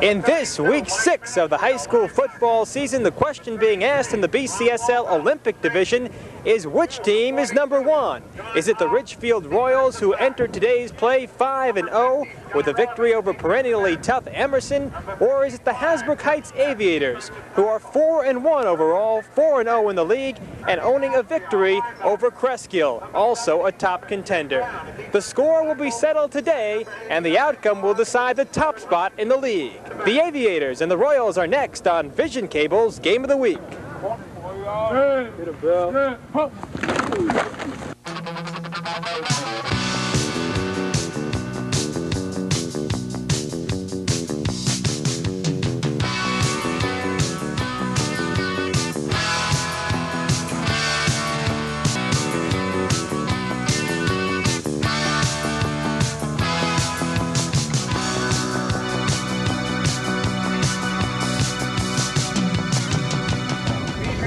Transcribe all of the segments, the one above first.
In this week 6 of the high school football season, the question being asked in the BCSL Olympic division is which team is number 1? Is it the Ridgefield Royals, who entered today's play 5-0 with a victory over perennially tough Emerson, or is it the Hasbrook Heights Aviators, who are 4-1 overall, 4-0 in the league, and owning a victory over Cresskill, also a top contender? The score will be settled today, and the outcome will decide the top spot in the league. The Aviators and the Royals are next on Vision Cable's Game of the Week. Hit a bell.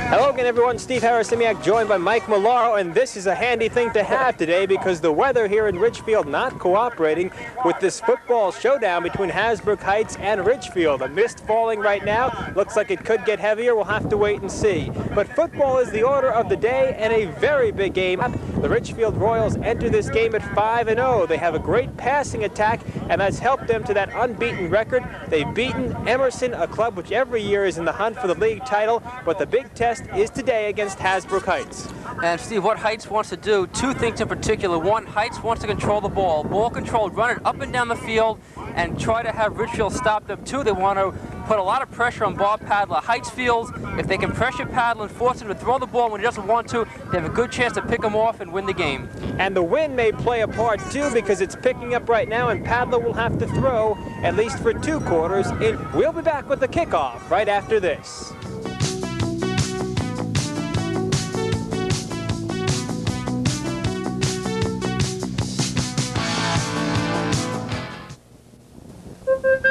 Hello again, everyone. Steve Harrisimiak joined by Mike Malaro, and this is a handy thing to have today because the weather here in Ridgefield not cooperating with this football showdown between Hasbrook Heights and Ridgefield. A mist falling right now. Looks like it could get heavier. We'll have to wait and see. But football is the order of the day, and a very big game. The Ridgefield Royals enter this game at 5-0. They have a great passing attack, and that's helped them to that unbeaten record. They've beaten Emerson, a club which every year is in the hunt for the league title, but the big test is today against Hasbrook Heights. And Steve, what Heights wants to do, two things in particular. One, Heights wants to control the ball. Ball control, run it up and down the field and try to have Ridgefield stop them. Two, they want to put a lot of pressure on Bob Padler. Heights feels if they can pressure Padler and force him to throw the ball when he doesn't want to, they have a good chance to pick him off and win the game. And the wind may play a part too because it's picking up right now, and Padler will have to throw at least for 2 quarters. We'll be back with the kickoff right after this.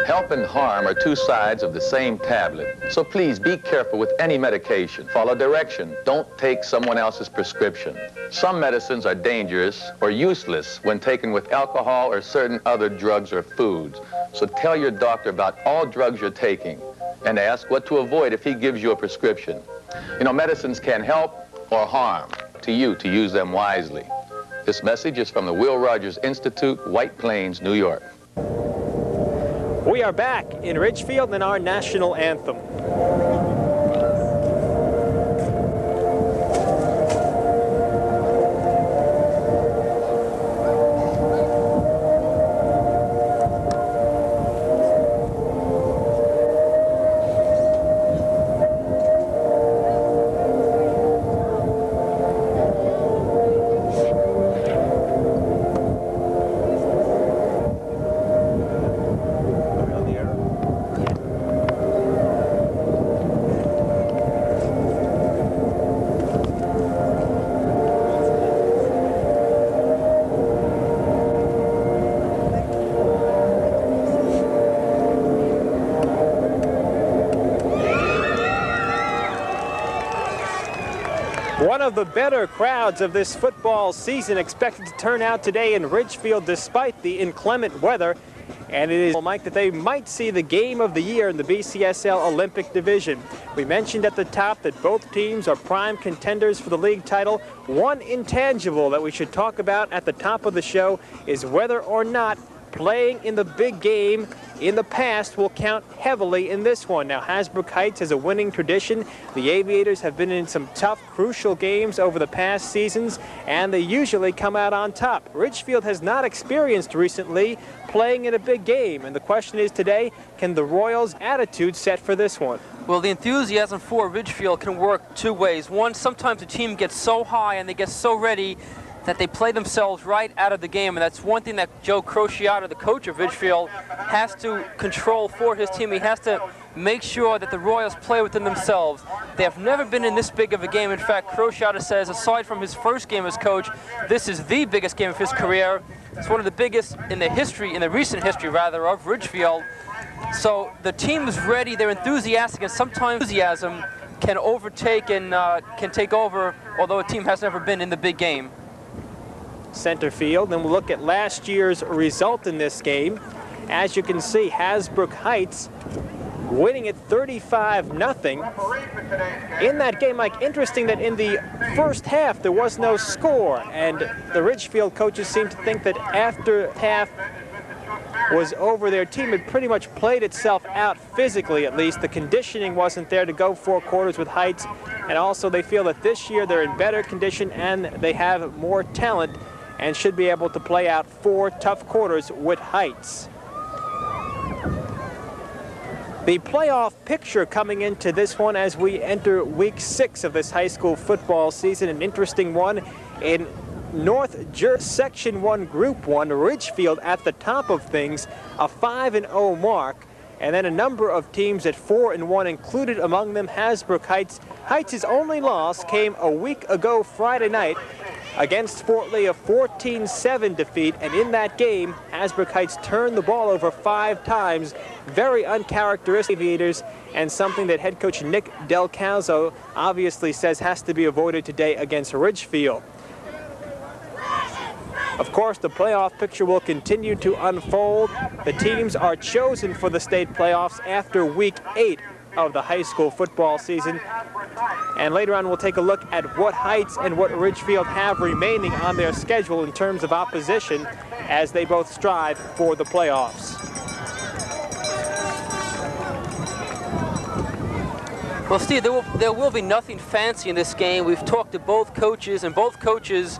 Help and harm are 2 sides of the same tablet. So please be careful with any medication. Follow direction. Don't take someone else's prescription. Some medicines are dangerous or useless when taken with alcohol or certain other drugs or foods. So tell your doctor about all drugs you're taking and ask what to avoid if he gives you a prescription. You know, medicines can help or harm to you to use them wisely. This message is from the Will Rogers Institute, White Plains, New York. We are back in Ridgefield in our national anthem. One of the better crowds of this football season expected to turn out today in Ridgefield despite the inclement weather. And it is, Mike, that they might see the game of the year in the BCSL Olympic division. We mentioned at the top that both teams are prime contenders for the league title. One intangible that we should talk about at the top of the show is whether or not playing in the big game in the past will count heavily in this one. Now, Hasbrook Heights has a winning tradition. The Aviators have been in some tough, crucial games over the past seasons, and they usually come out on top. Ridgefield has not experienced recently playing in a big game, and the question is today, can the Royals' attitude set for this one? Well, the enthusiasm for Ridgefield can work 2 ways. One, sometimes the team gets so high and they get so ready that they play themselves right out of the game, and that's one thing that Joe Crociata, the coach of Ridgefield, has to control for his team. He has to make sure that the Royals play within themselves. They have never been in this big of a game. In fact, Crociata says, aside from his first game as coach, this is the biggest game of his career. It's one of the biggest in the history, in the recent history rather, of Ridgefield. So the team is ready, they're enthusiastic, and sometimes enthusiasm can overtake and can take over, although a team has never been in the big game. Center field, and we'll look at last year's result in this game. As you can see, Hasbrook Heights winning it 35-0. In that game, Mike, interesting that in the first half there was no score, and the Ridgefield coaches seem to think that after half was over, their team had pretty much played itself out physically, at least. The conditioning wasn't there to go 4 quarters with Heights, and also they feel that this year they're in better condition and they have more talent and should be able to play out 4 tough quarters with Heights. The playoff picture coming into this one as we enter week 6 of this high school football season, an interesting one. In North Jersey Section 1 Group 1, Ridgefield at the top of things, a 5-0 mark, and then a number of teams at 4-1, included among them Hasbrook Heights. Heights' only loss came a week ago Friday night against Fort Lee, a 14-7 defeat, and in that game, Hasbrook Heights turned the ball over 5 times, very uncharacteristic aviators, and something that head coach Nick Del Calzo obviously says has to be avoided today against Ridgefield. Of course, the playoff picture will continue to unfold. The teams are chosen for the state playoffs after week 8 of the high school football season. And later on, we'll take a look at what Heights and what Ridgefield have remaining on their schedule in terms of opposition as they both strive for the playoffs. Well, Steve, there will be nothing fancy in this game. We've talked to both coaches, and both coaches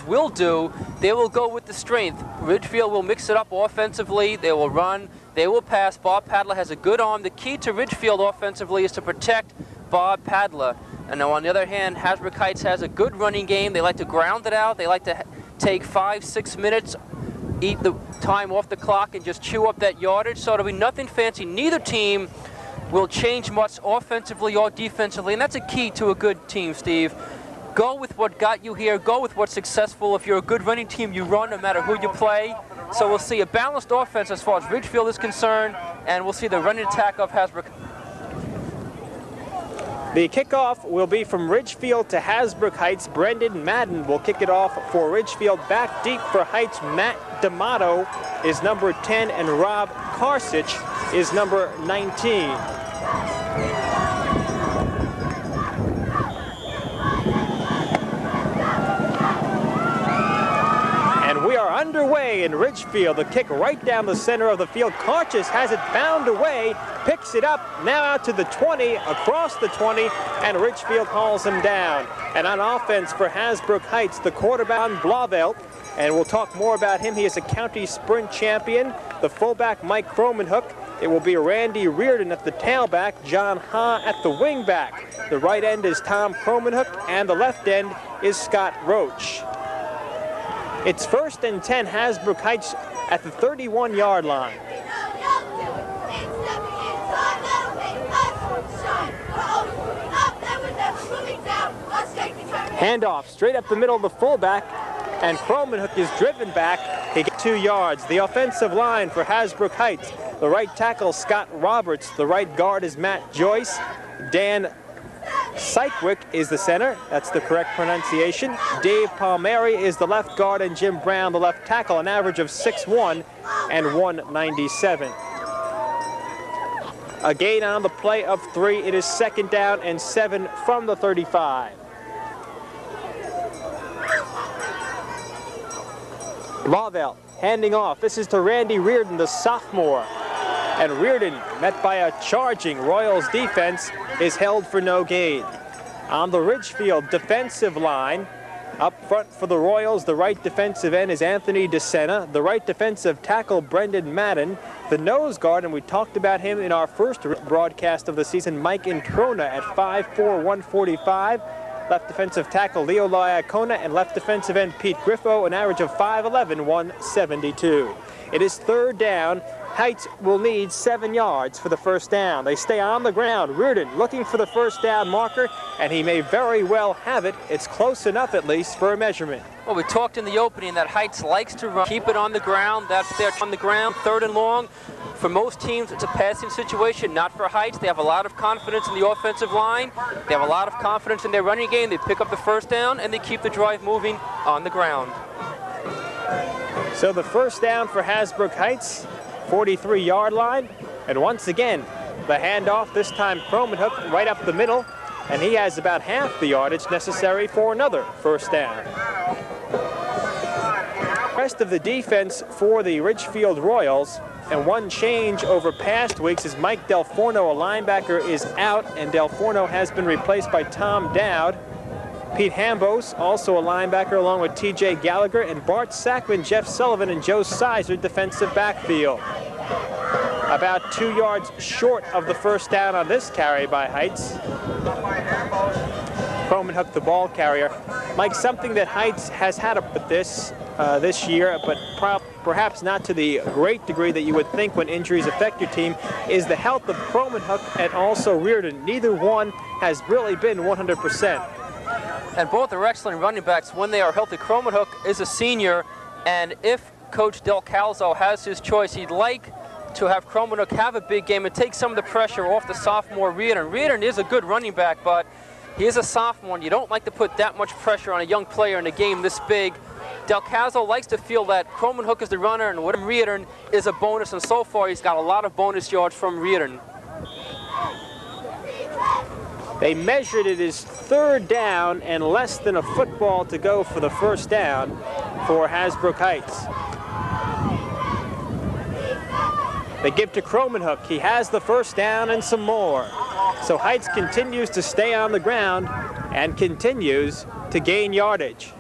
will do. They will go with the strength. Ridgefield will mix it up offensively. They will run. They will pass. Bob Padler has a good arm. The key to Ridgefield offensively is to protect Bob Padler. And now on the other hand, Hasbrook Heights has a good running game. They like to ground it out. They like to take 5-6 minutes, eat the time off the clock, and just chew up that yardage. So it'll be nothing fancy. Neither team will change much offensively or defensively, and that's a key to a good team, Steve. Go with what got you here. Go with what's successful. If you're a good running team, you run no matter who you play. So we'll see a balanced offense as far as Ridgefield is concerned, and we'll see the running attack of Hasbrook. The kickoff will be from Ridgefield to Hasbrook Heights. Brendan Madden will kick it off for Ridgefield. Back deep for Heights, Matt D'Amato is number 10, and Rob Karsich is number 19. We are underway in Ridgefield. The kick right down the center of the field. Karchis has it bound away, picks it up, now out to the 20, across the 20, and Ridgefield hauls him down. And on offense for Hasbrook Heights, the quarterback Blavelt, and we'll talk more about him. He is a county sprint champion. The fullback Mike Cromanhook. It will be Randy Reardon at the tailback, John Ha at the wingback. The right end is Tom Cromanhook, and the left end is Scott Roach. It's 1st and 10, Hasbrook Heights at the 31-yard line. Handoff straight up the middle of the fullback, and Cromanhook is driven back. He gets 2 yards. The offensive line for Hasbrook Heights. The right tackle, Scott Roberts. The right guard is Matt Joyce. Dan Sykewick is the center. That's the correct pronunciation. Dave Palmieri is the left guard, and Jim Brown the left tackle, an average of 6'1" and 197. A gain on the play of 3. It is 2nd down and 7 from the 35. Lavelle handing off. This is to Randy Reardon, the sophomore. And Reardon, met by a charging Royals defense, is held for no gain. On the Ridgefield defensive line, up front for the Royals, the right defensive end is Anthony DeSena, the right defensive tackle Brendan Madden, the nose guard, and we talked about him in our first broadcast of the season, Mike Introna at 5'4", 145. Left defensive tackle Leo Liacona, and left defensive end Pete Griffo, an average of 5'11", 172. It is 3rd down. Heights will need 7 yards for the 1st down. They stay on the ground. Reardon looking for the 1st down marker, and he may very well have it. It's close enough, at least, for a measurement. Well, we talked in the opening that Heights likes to run, keep it on the ground. That's there on the ground, 3rd and long. For most teams, it's a passing situation, not for Heights. They have a lot of confidence in the offensive line. They have a lot of confidence in their running game. They pick up the 1st down, and they keep the drive moving on the ground. So the 1st down for Hasbrook Heights 43-yard line. And once again, the handoff, this time Cromanhook right up the middle, and he has about half the yardage necessary for another first down. Rest of the defense for the Ridgefield Royals, and one change over past weeks is Mike Del Forno, a linebacker, is out, and Del Forno has been replaced by Tom Dowd. Pete Hambos, also a linebacker, along with T.J. Gallagher, and Bart Sackman, Jeff Sullivan, and Joe Sizer, defensive backfield. About 2 yards short of the first down on this carry by Heights. Cromanhook, the ball carrier. Mike, something that Heights has had up with this year, but perhaps not to the great degree that you would think when injuries affect your team, is the health of Cromanhook and also Reardon. Neither one has really been 100%. And both are excellent running backs when they are healthy. Cromanhook is a senior, and if Coach Del Calzo has his choice, he'd like to have Cromanhook have a big game and take some of the pressure off the sophomore Reardon. Reardon is a good running back, but he is a sophomore, and you don't like to put that much pressure on a young player in a game this big. Del Calzo likes to feel that Cromanhook is the runner and William Reardon is a bonus, and so far he's got a lot of bonus yards from Reardon. They measured it as third down and less than a football to go for the first down for Hasbrook Heights. They give to Cromanhook. He has the first down and some more. So Heights continues to stay on the ground and continues to gain yardage.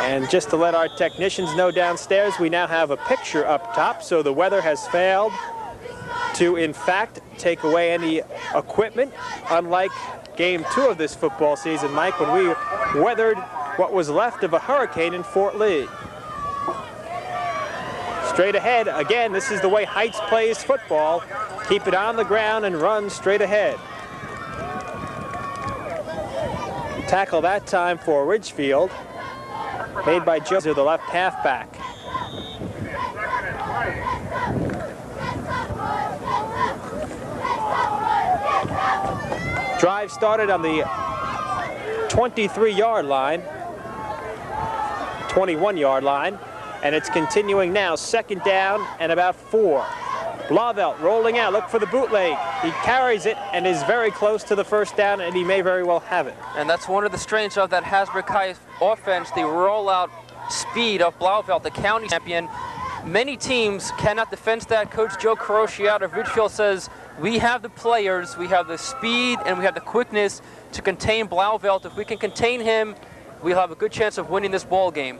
And just to let our technicians know downstairs, we now have a picture up top, so the weather has failed to, in fact, take away any equipment, unlike Game 2 of this football season, Mike, when we weathered what was left of a hurricane in Fort Lee. Straight ahead, again, this is the way Heights plays football. Keep it on the ground and run straight ahead. Tackle that time for Ridgefield, made by Joe, the left halfback. Drive started on the 23-yard line, 21-yard line, and it's continuing now, second down and about 4. Blauvelt rolling out, look for the bootleg. He carries it and is very close to the first down, and he may very well have it. And that's one of the strengths of that Hasbrook High offense, the rollout speed of Blauvelt, the county champion. Many teams cannot defend that. Coach Joe Carosciato of Ridgefield says, we have the players, we have the speed, and we have the quickness to contain Blauvelt. If we can contain him, we'll have a good chance of winning this ball game.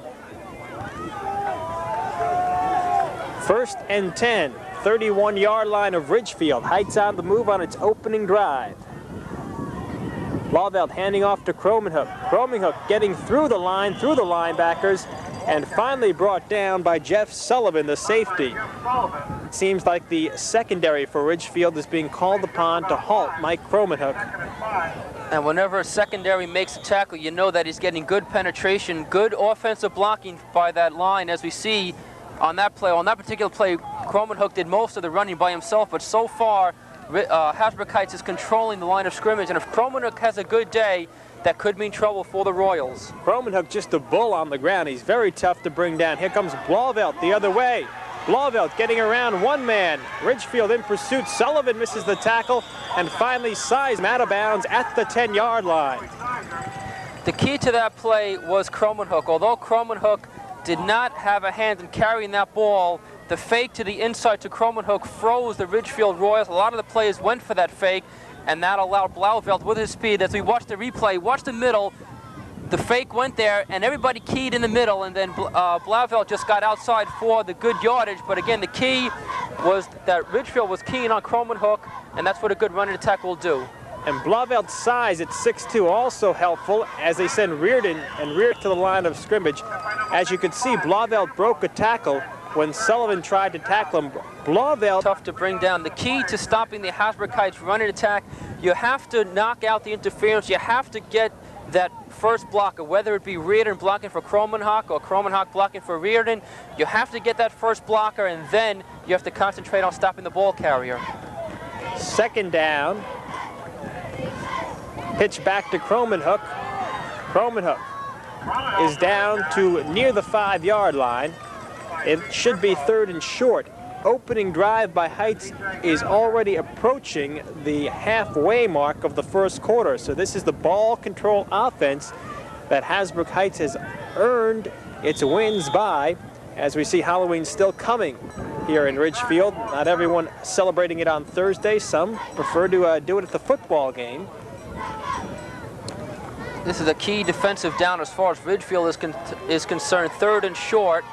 First and 10, 31-yard line of Ridgefield. Heights on the move on its opening drive. Blauvelt handing off to Cromanhook. Cromanhook getting through the line, through the linebackers, and finally brought down by Jeff Sullivan, the safety. It seems like the secondary for Ridgefield is being called upon to halt Mike Cromanhook. And whenever a secondary makes a tackle, you know that he's getting good penetration, good offensive blocking by that line, as we see on that play. On that particular play, Cromanhook did most of the running by himself, but so far, Hasbrook Heights is controlling the line of scrimmage, and if Cromanhook has a good day, that could mean trouble for the Royals. Cromanhook just a bull on the ground. He's very tough to bring down. Here comes Blauvelt the other way. Blauvelt getting around one man. Ridgefield in pursuit. Sullivan misses the tackle, and finally Size out of bounds at the 10-yard line. The key to that play was Cromanhook. Although Cromanhook did not have a hand in carrying that ball, the fake to the inside to Cromanhook froze the Ridgefield Royals. A lot of the players went for that fake, and that allowed Blauvelt with his speed. As we watch the replay, watch the middle, the fake went there, and everybody keyed in the middle, and then Blauvelt just got outside for the good yardage. But again, the key was that Ridgefield was keying on Cromanhook, and that's what a good running attack will do. And Blauvelt's size at 6'2", also helpful as they send Reardon and Reardon to the line of scrimmage. As you can see, Blauvelt broke a tackle when Sullivan tried to tackle him. Blauvelt tough to bring down. The key to stopping the Hasbrook Heights running attack, you have to knock out the interference. You have to get that first blocker, whether it be Reardon blocking for Cromanhook or Cromanhook blocking for Reardon. You have to get that first blocker, and then you have to concentrate on stopping the ball carrier. Second down. Pitch back to Cromanhook. Cromenhook is down to near the 5-yard line. It should be 3rd and short. Opening drive by Heights is already approaching the halfway mark of the first quarter. So this is the ball control offense that Hasbrook Heights has earned its wins by, as we see Halloween still coming here in Ridgefield. Not everyone celebrating it on Thursday. Some prefer to do it at the football game. This is a key defensive down as far as Ridgefield is concerned. 3rd and short.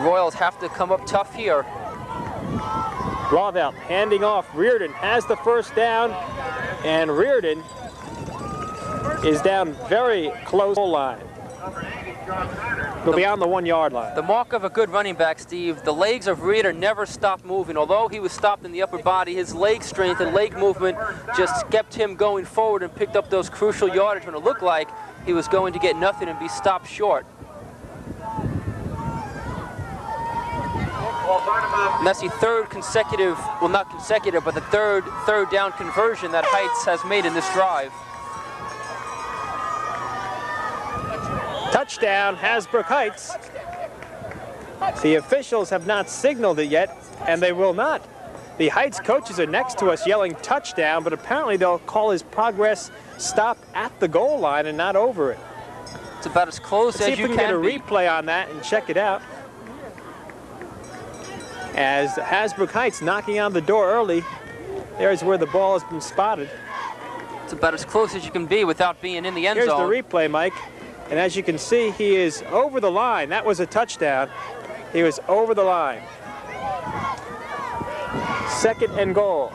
Royals have to come up tough here. Blauvelt handing off. Reardon has the first down, and Reardon is down very close to the line. He'll be on the 1-yard line. The mark of a good running back, Steve, the legs of Reardon never stopped moving. Although he was stopped in the upper body, his leg strength and leg movement just kept him going forward and picked up those crucial yardage when it looked like he was going to get nothing and be stopped short. And that's the 3rd consecutive, well, not consecutive, but the third down conversion that Heights has made in this drive. Touchdown, Hasbrook Heights. The officials have not signaled it yet, and they will not. The Heights coaches are next to us yelling touchdown, but apparently they'll call his progress stop at the goal line and not over it. It's about as close as you can be. See if we can get a replay on that and check it out. As Hasbrook Heights knocking on the door early, there's where the ball has been spotted. It's about as close as you can be without being in the end zone. zone. Here's the replay, Mike. And as you can see, he is over the line. That was a touchdown. He was over the line. 2nd and goal.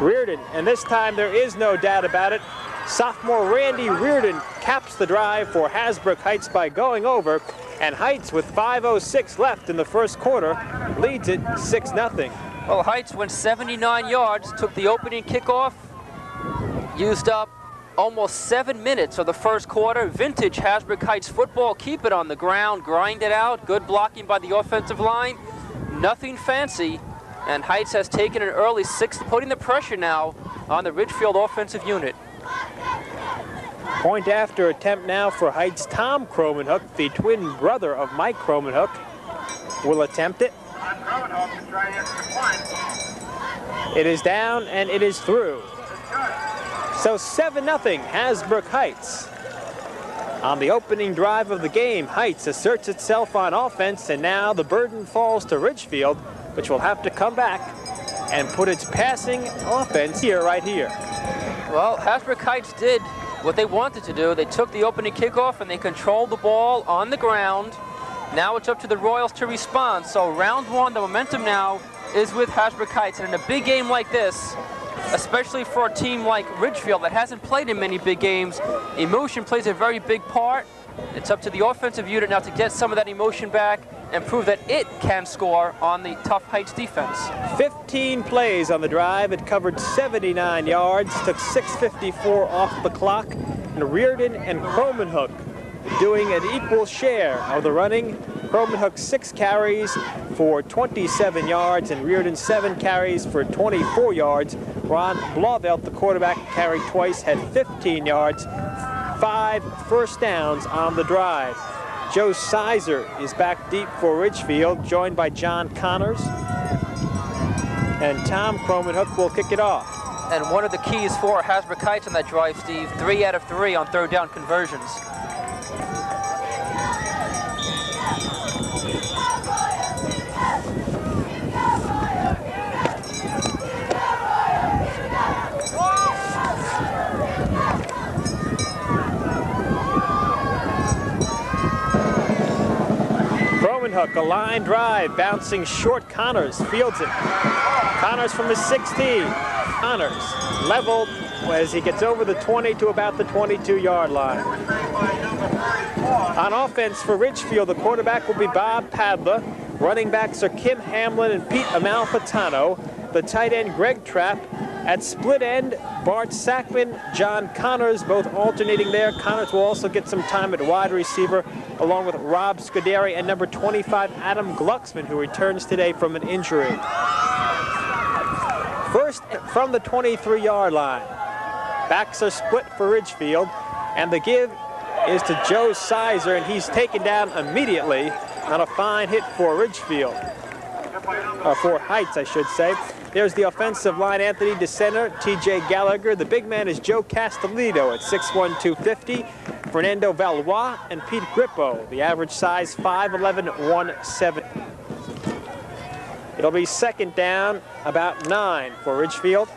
Reardon, and this time there is no doubt about it. Sophomore Randy Reardon caps the drive for Hasbrook Heights by going over, and Heights, with 5:06 left in the first quarter, leads it 6-0. Well, Heights went 79 yards, took the opening kickoff, used up almost 7 minutes of the first quarter. Vintage Hasbrook Heights football. Keep it on the ground, grind it out. Good blocking by the offensive line. Nothing fancy. And Heights has taken an early 6th, putting the pressure now on the Ridgefield offensive unit. Point after attempt now for Heights. Tom Cromenhook, the twin brother of Mike Cromenhook, will attempt it. It is down and it is through. So 7-0 Hasbrook Heights. On the opening drive of the game, Heights asserts itself on offense, and now the burden falls to Ridgefield, which will have to come back and put its passing offense right here. Well, Hasbrook Heights did what they wanted to do. They took the opening kickoff and they controlled the ball on the ground. Now it's up to the Royals to respond. So round 1, the momentum now is with Hasbrook Heights. And in a big game like this, especially for a team like Ridgefield that hasn't played in many big games, emotion plays a very big part. It's up to the offensive unit now to get some of that emotion back and prove that it can score on the tough Heights defense. 15 plays on the drive. It covered 79 yards, took 6:54 off the clock, and Reardon and Cromenhook doing an equal share of the running. Cromenhook 6 carries for 27 yards, and Reardon 7 carries for 24 yards. Ron Blauvelt, the quarterback, carried twice, had 15 yards, 5 first downs on the drive. Joe Sizer is back deep for Ridgefield, joined by John Connors. And Tom Cromenhook will kick it off. And one of the keys for Hasbrook Heights on that drive, Steve, 3 out of 3 on 3rd down conversions. Cromenhook, a line drive, bouncing short. Connors fields it. Connors from the 16. Connors leveled as he gets over the 20 to about the 22-yard line. On offense for Ridgefield, the quarterback will be Bob Padla. Running backs are Kim Hamlin and Pete Amalfitano. The tight end, Greg Trapp. At split end, Bart Sackman, John Connors, both alternating there. Connors will also get some time at wide receiver, along with Rob Scuderi and number 25, Adam Glucksman, who returns today from an injury. First from the 23-yard line. Backs are split for Ridgefield. And the give is to Joe Sizer, and he's taken down immediately on a fine hit for Ridgefield. For Heights, I should say. There's the offensive line, Anthony DeCenter, TJ Gallagher. The big man is Joe Castellito at 6'1", 250. Fernando Valois and Pete Grippo, the average size 5'11", 170. It'll be second down, about 9 for Ridgefield.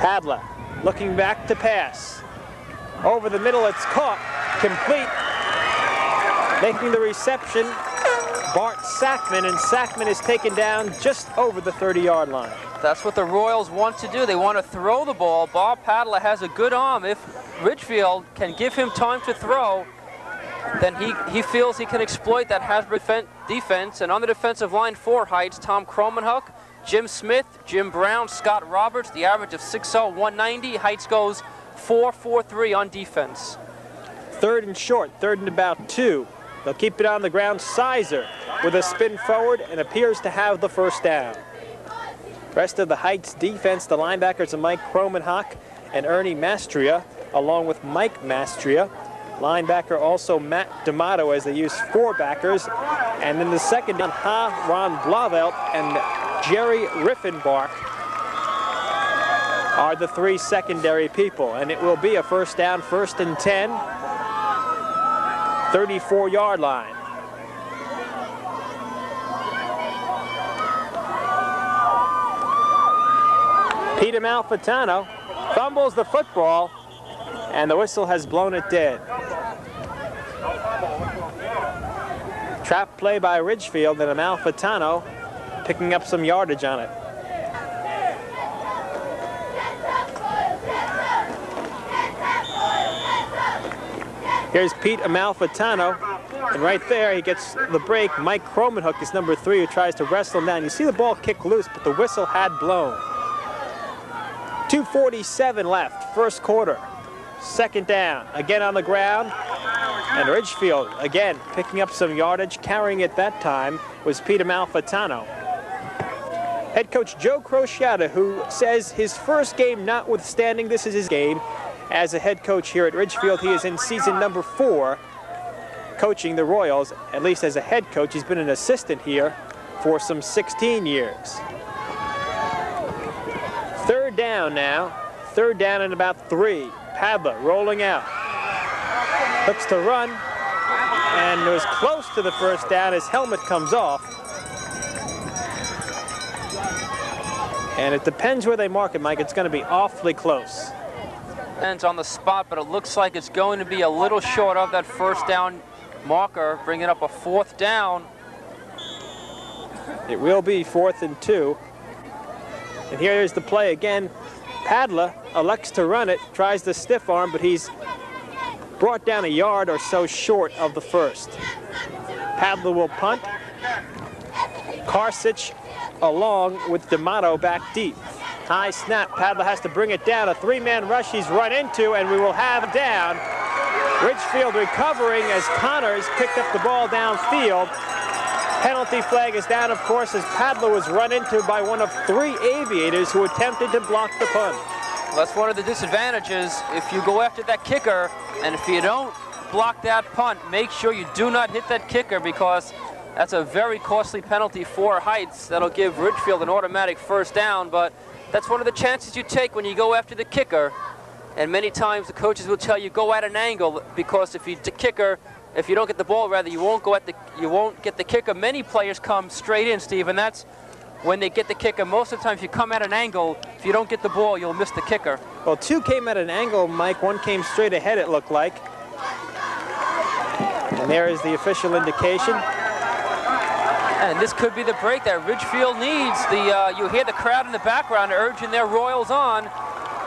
Padla looking back to pass. Over the middle, it's caught, complete. Making the reception, Bart Sackman, and Sackman is taken down just over the 30-yard line. That's what the Royals want to do. They want to throw the ball. Bob Padla has a good arm. If Ridgefield can give him time to throw, then he feels he can exploit that Hasbrook defense. And on the defensive line for Heights, Tom Cromenhuck, Jim Smith, Jim Brown, Scott Roberts, the average of 6'0", 190. Heights goes 4-4-3 on defense. Third and short, third and about 2. They'll keep it on the ground. Sizer with a spin forward and appears to have the first down. Rest of the Heights defense, the linebackers are Mike Cromenhock and Ernie Mastria, along with Mike Mastria. Linebacker also Matt D'Amato, as they use 4 backers. And then the second down, Ron Blavelt and Jerry Riffenbach are the 3 secondary people. And it will be a first down, 1st and 10. 34-yard line. Peter Malfitano fumbles the football, and the whistle has blown it dead. Trap play by Ridgefield, and Malfitano picking up some yardage on it. Here's Pete Amalfitano, and right there he gets the break. Mike Cromenhook is number 3, who tries to wrestle him down. You see the ball kick loose, but the whistle had blown. 2:47 left, first quarter. Second down, again on the ground, and Ridgefield again picking up some yardage. Carrying it that time was Pete Amalfitano. Head coach Joe Crociata, who says his first game notwithstanding, this is his game as a head coach here at Ridgefield. He is in season number 4 coaching the Royals, at least as a head coach. He's been an assistant here for some 16 years. Third down now, third down and about 3. Padla rolling out, looks to run, and it was close to the first down. His helmet comes off. And it depends where they mark it, Mike. It's going to be awfully close. Depends on the spot, but it looks like it's going to be a little short of that first down marker, bringing up a 4th down. It will be 4th and 2. And here is the play again. Padla elects to run it, tries the stiff arm, but he's brought down a yard or so short of the first. Padla will punt. Karsich along with D'Amato back deep. High snap, Padla has to bring it down. A 3-man rush he's run into, and we will have down. Ridgefield recovering as Connors picked up the ball downfield. Penalty flag is down, of course, as Padla was run into by one of 3 aviators who attempted to block the punt. Well, that's one of the disadvantages. If you go after that kicker, and if you don't block that punt, make sure you do not hit that kicker, because that's a very costly penalty for Heights. That'll give Ridgefield an automatic first down, but that's one of the chances you take when you go after the kicker. And many times the coaches will tell you go at an angle, because if you don't get the ball, rather, you won't get the kicker. Many players come straight in, Steve, and that's when they get the kicker. Most of the time, if you come at an angle, if you don't get the ball, you'll miss the kicker. Well, 2 came at an angle, Mike. 1 came straight ahead, it looked like. And there is the official indication. And this could be the break that Ridgefield needs. You hear the crowd in the background urging their Royals on,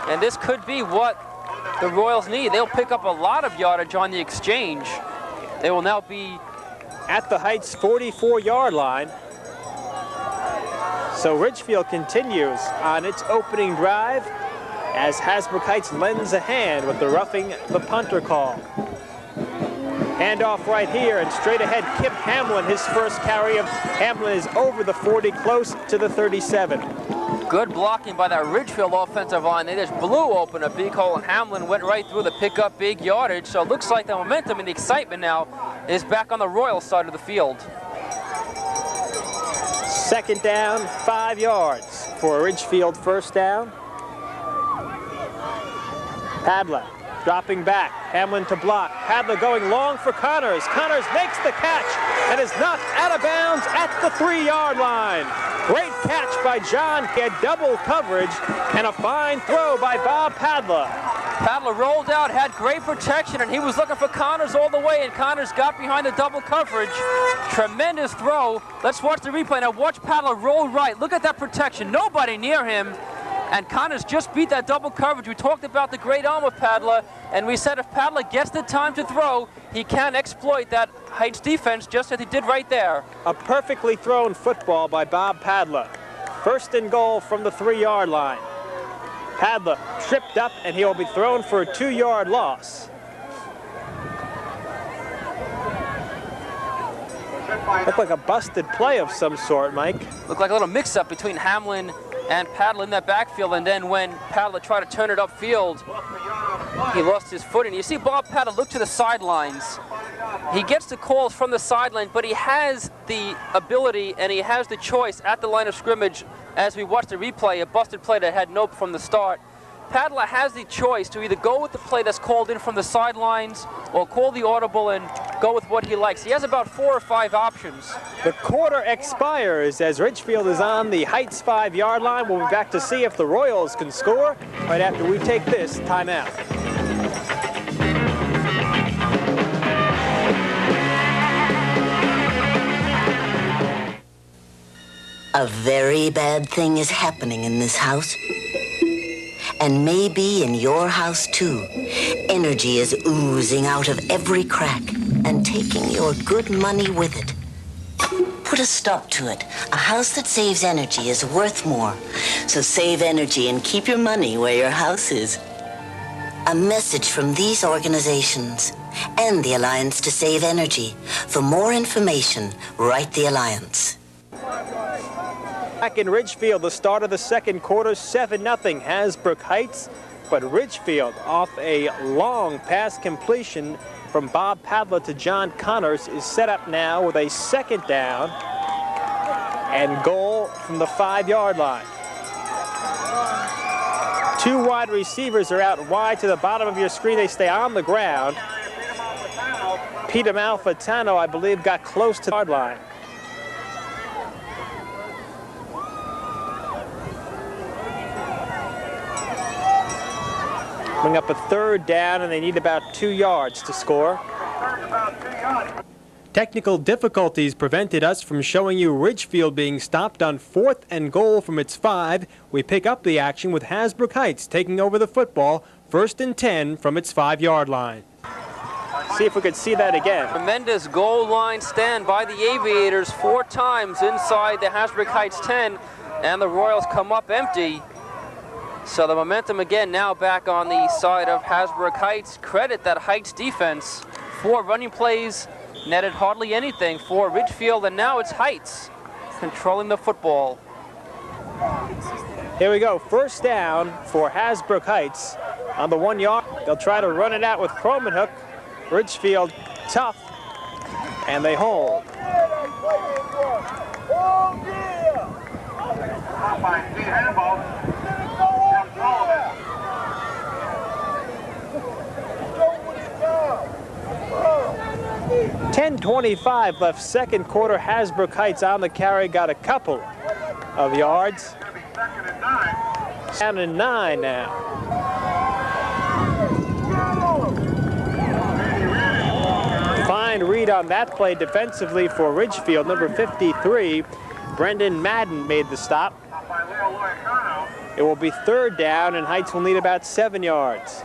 and this could be what the Royals need. They'll pick up a lot of yardage on the exchange. They will now be at the Heights 44-yard line. So Ridgefield continues on its opening drive as Hasbrook Heights lends a hand with the roughing the punter call. Handoff right here, and straight ahead, Kip Hamlin. His first carry of Hamlin is over the 40, close to the 37. Good blocking by that Ridgefield offensive line. They just blew open a big hole, and Hamlin went right through to pick up big yardage. So it looks like the momentum and the excitement now is back on the Royal side of the field. Second down, 5 yards for a Ridgefield first down. Padla dropping back, Hamlin to block. Padla going long for Connors. Connors makes the catch and is knocked out of bounds at the 3-yard line. Great catch by John. He had double coverage and a fine throw by Bob Padla. Padla rolled out, had great protection, and he was looking for Connors all the way, and Connors got behind the double coverage. Tremendous throw. Let's watch the replay. Now watch Padla roll right. Look at that protection. Nobody near him. And Connors just beat that double coverage. We talked about the great arm of Padla, and we said if Padla gets the time to throw, he can exploit that Heights defense just as he did right there. A perfectly thrown football by Bob Padla. First and goal from the 3-yard line. Padla tripped up, and he'll be thrown for a 2-yard loss. Looked like a busted play of some sort, Mike. Looked like a little mix-up between Hamlin and Padla in that backfield, and then when Padla tried to turn it upfield, he lost his footing. You see Bob Padla look to the sidelines. He gets the calls from the sideline, but he has the ability and he has the choice at the line of scrimmage, as we watch the replay, a busted play that had nope from the start. Padla has the choice to either go with the play that's called in from the sidelines or call the audible and go with what he likes. He has about 4 or 5 options. The quarter expires as Ridgefield is on the Heights 5-yard line. We'll be back to see if the Royals can score right after we take this timeout. A very bad thing is happening in this house. And maybe in your house, too. Energy is oozing out of every crack and taking your good money with it. Put a stop to it. A house that saves energy is worth more. So save energy and keep your money where your house is. A message from these organizations and the Alliance to Save Energy. For more information, write the Alliance. Back in Ridgefield, the start of the second quarter, 7-0 Hasbrook Heights. But Ridgefield off a long pass completion from Bob Padla to John Connors is set up now with a second down and goal from the 5-yard line. 2 wide receivers are out wide to the bottom of your screen. They stay on the ground. Peter Malfitano, I believe, got close to the yard line. Bring up a third down, and they need about 2 yards to score. Technical difficulties prevented us from showing you Ridgefield being stopped on 4th and goal from its 5. We pick up the action with Hasbrook Heights taking over the football, 1st and 10 from its 5-yard line. See if we could see that again. Tremendous goal line stand by the Aviators 4 times inside the Hasbrook Heights 10, and the Royals come up empty. So the momentum again now back on the side of Hasbrook Heights. Credit that Heights defense. 4 running plays, netted hardly anything for Ridgefield, and now it's Heights controlling the football. Here we go, first down for Hasbrook Heights on the 1-yard. They'll try to run it out with Cromanhook. Ridgefield tough, and they hold. 10:25 left second quarter. Hasbrook Heights on the carry, got a couple of yards. Down to 9 now. Fine read on that play defensively for Ridgefield. Number 53, Brendan Madden made the stop. It will be third down, and Heights will need about 7 yards.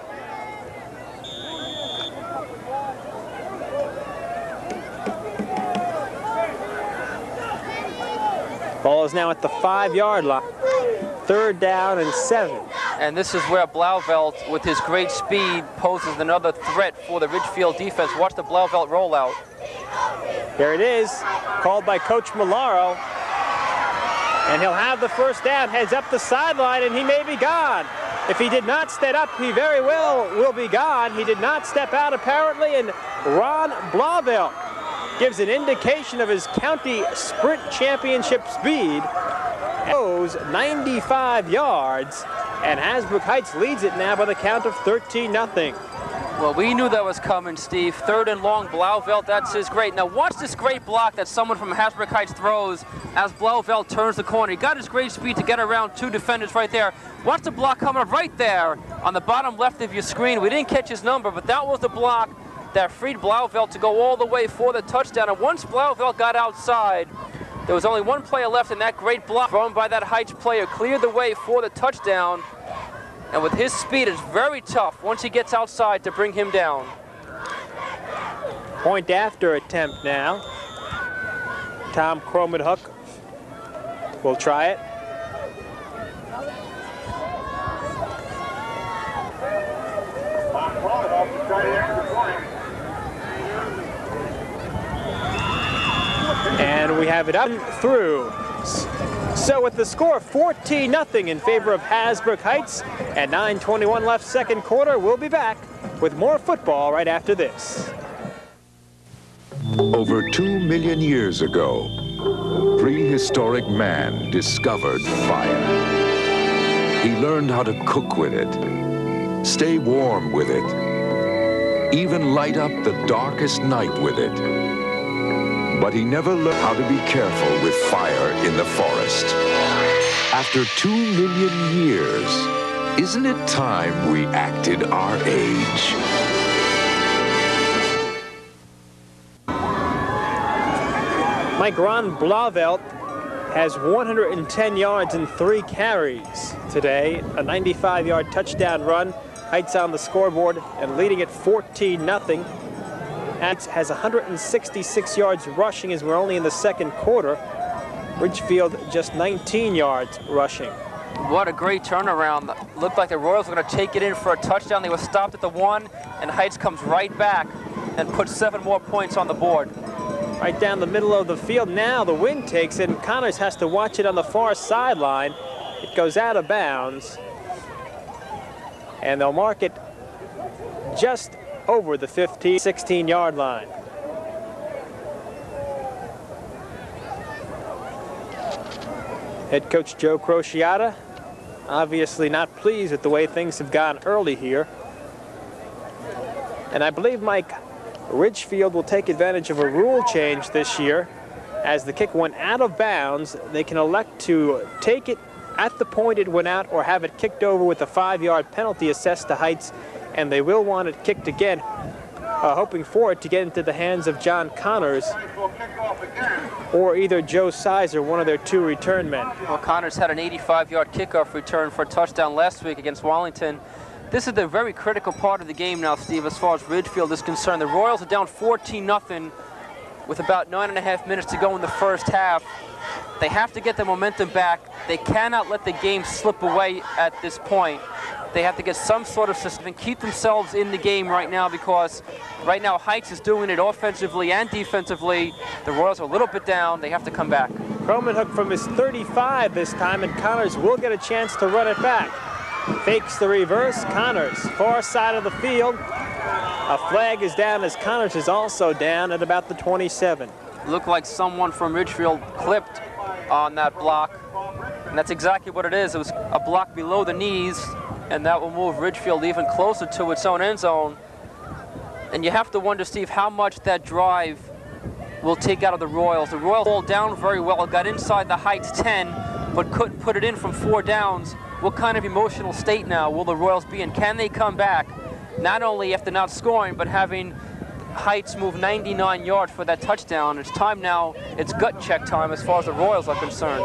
Ball is now at the 5-yard line. Third down and 7. And this is where Blauvelt, with his great speed, poses another threat for the Ridgefield defense. Watch the Blauvelt rollout. Here it is, called by Coach Malaro. And he'll have the first down, heads up the sideline, and he may be gone. If he did not step up, he very well will be gone. He did not step out apparently, and Ron Blauvelt gives an indication of his county sprint championship speed. Goes 95 yards, and Hasbrook Heights leads it now by the count of 13-0. Well, we knew that was coming, Steve. 3rd and long, Blauvelt, that's his great. Now watch this great block that someone from Hasbrook Heights throws as Blauvelt turns the corner. He got his great speed to get around 2 defenders right there. Watch the block coming up right there on the bottom left of your screen. We didn't catch his number, but that was the block that freed Blauvelt to go all the way for the touchdown. And once Blauvelt got outside, there was only one player left, and that great block thrown by that Heights player cleared the way for the touchdown. And with his speed, it's very tough once he gets outside to bring him down. Point after attempt now. Tom Cromanhook will try it. And we have it up and through. So with the score 14-0 in favor of Hasbrook Heights and 9:21 left second quarter, we'll be back with more football right after this. Over 2 million years ago, prehistoric man discovered fire. He learned how to cook with it, stay warm with it, even light up the darkest night with it. But he never learned how to be careful with fire in the forest. After 2 million years, isn't it time we acted our age? Mike, Ron Blauvelt has 110 yards and 3 carries today, a 95-yard touchdown run. Heights on the scoreboard and leading it 14-0. Heights has 166 yards rushing as we're only in the second quarter. Ridgefield just 19 yards rushing. What a great turnaround. Looked like the Royals were going to take it in for a touchdown. They were stopped at the 1, and Heights comes right back and puts 7 more points on the board. Right down the middle of the field. Now the wing takes it, and Connors has to watch it on the far sideline. It goes out of bounds, and they'll mark it just over the 16-yard line. Head coach Joe Crociata obviously not pleased with the way things have gone early here. And I believe, Mike, Ridgefield will take advantage of a rule change this year. As the kick went out of bounds, they can elect to take it at the point it went out or have it kicked over with a 5-yard penalty assessed to Heights, and they will want it kicked again, hoping for it to get into the hands of John Connors or either Joe Sizer, one of their 2 return men. Well, Connors had an 85-yard kickoff return for a touchdown last week against Wallington. This is the very critical part of the game now, Steve, as far as Ridgefield is concerned. The Royals are down 14-0 with about 9.5 minutes to go in the first half. They have to get the momentum back. They cannot let the game slip away at this point. They have to get some sort of system and keep themselves in the game right now, because right now Heights is doing it offensively and defensively. The Royals are a little bit down. They have to come back. Cromanhook from his 35 this time, and Connors will get a chance to run it back. Fakes the reverse. Connors, far side of the field. A flag is down as Connors is also down at about the 27. Looked like someone from Ridgefield clipped on that block, and that's exactly what it is. It was a block below the knees, and that will move Ridgefield even closer to its own end zone. And you have to wonder, Steve, how much that drive will take out of the Royals. The Royals hold down very well, got inside the Heights 10, but couldn't put it in from 4 downs. What kind of emotional state now will the Royals be in? Can they come back, not only after not scoring, but having Heights move 99 yards for that touchdown? It's time now, it's gut check time as far as the Royals are concerned.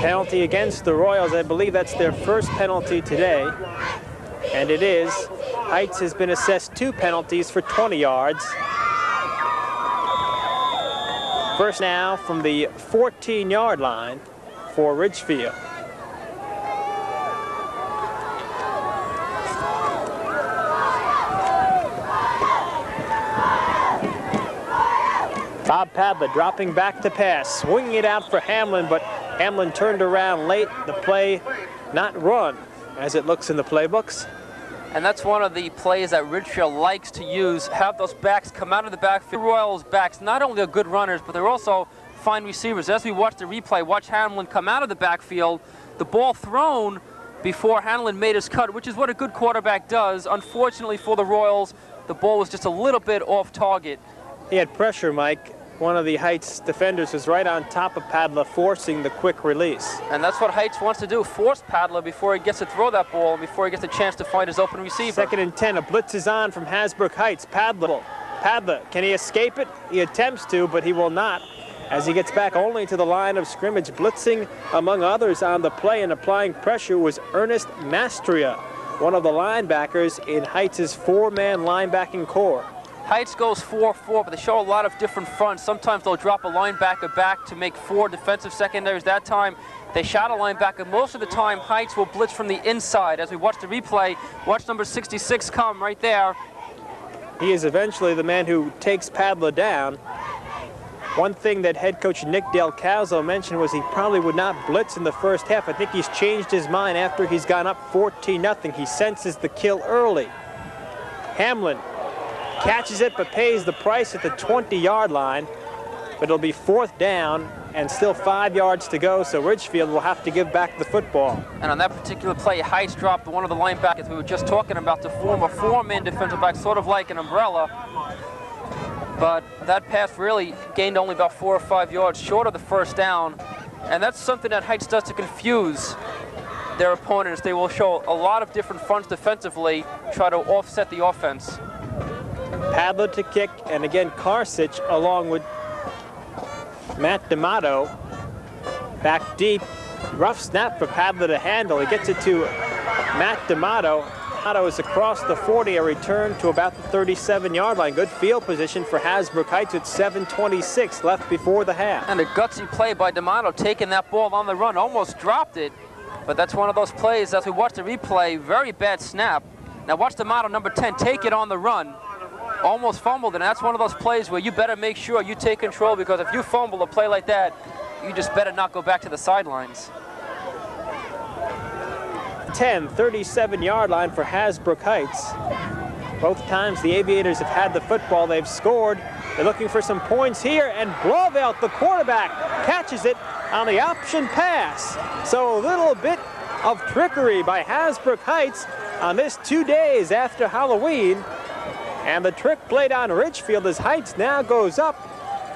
Penalty against the Royals. I believe that's their first penalty today, and it is. Heights has been assessed 2 penalties for 20 yards. First now from the 14-yard line for Ridgefield. Bob Padla dropping back to pass, swinging it out for Hamlin, but Hamlin turned around late. The play not run, as it looks in the playbooks. And that's one of the plays that Ridgefield likes to use, have those backs come out of the backfield. The Royals' backs not only are good runners, but they're also fine receivers. As we watch the replay, watch Hamlin come out of the backfield, the ball thrown before Hamlin made his cut, which is what a good quarterback does. Unfortunately for the Royals, the ball was just a little bit off target. He had pressure, Mike. One of the Heights defenders was right on top of Padla, forcing the quick release. And that's what Heights wants to do, force Padla before he gets to throw that ball, before he gets a chance to find his open receiver. 2nd and 10, a blitz is on from Hasbrook Heights. Padla, can he escape it? He attempts to, but he will not, as he gets back only to the line of scrimmage. Blitzing, among others, on the play and applying pressure was Ernest Mastria, one of the linebackers in Heights' 4-man linebacking core. Heights goes 4-4, but they show a lot of different fronts. Sometimes they'll drop a linebacker back to make 4 defensive secondaries. That time, they shot a linebacker. Most of the time, Heights will blitz from the inside. As we watch the replay, watch number 66 come right there. He is eventually the man who takes Padla down. One thing that head coach Nick Del Calzo mentioned was he probably would not blitz in the first half. I think he's changed his mind after he's gone up 14-0. He senses the kill early. Hamlin catches it but pays the price at the 20-yard line. But it'll be 4th down and still 5 yards to go, so Ridgefield will have to give back the football. And on that particular play, Heights dropped one of the linebackers we were just talking about to form a 4-man defensive back, sort of like an umbrella. But that pass really gained only about 4 or 5 yards short of the 1st down. And that's something that Heights does to confuse their opponents. They will show a lot of different fronts defensively, try to offset the offense. Padla to kick, and again Karsich along with Matt D'Amato back deep. Rough snap for Padla to handle. He gets it to Matt D'Amato. D'Amato is across the 40, a return to about the 37-yard line. Good field position for Hasbrook Heights with 7:26 left before the half. And a gutsy play by D'Amato, taking that ball on the run, almost dropped it. But that's one of those plays, as we watch the replay, very bad snap. Now watch D'Amato, number 10, take it on the run. Almost fumbled, and that's one of those plays where you better make sure you take control, because if you fumble a play like that, you just better not go back to the sidelines. 37-yard line for Hasbrook Heights. Both times the Aviators have had the football, they've scored. They're looking for some points here, and Blauvelt, the quarterback, catches it on the option pass. So a little bit of trickery by Hasbrook Heights on this 2 days after Halloween. And the trick played on Ridgefield as Heights now goes up,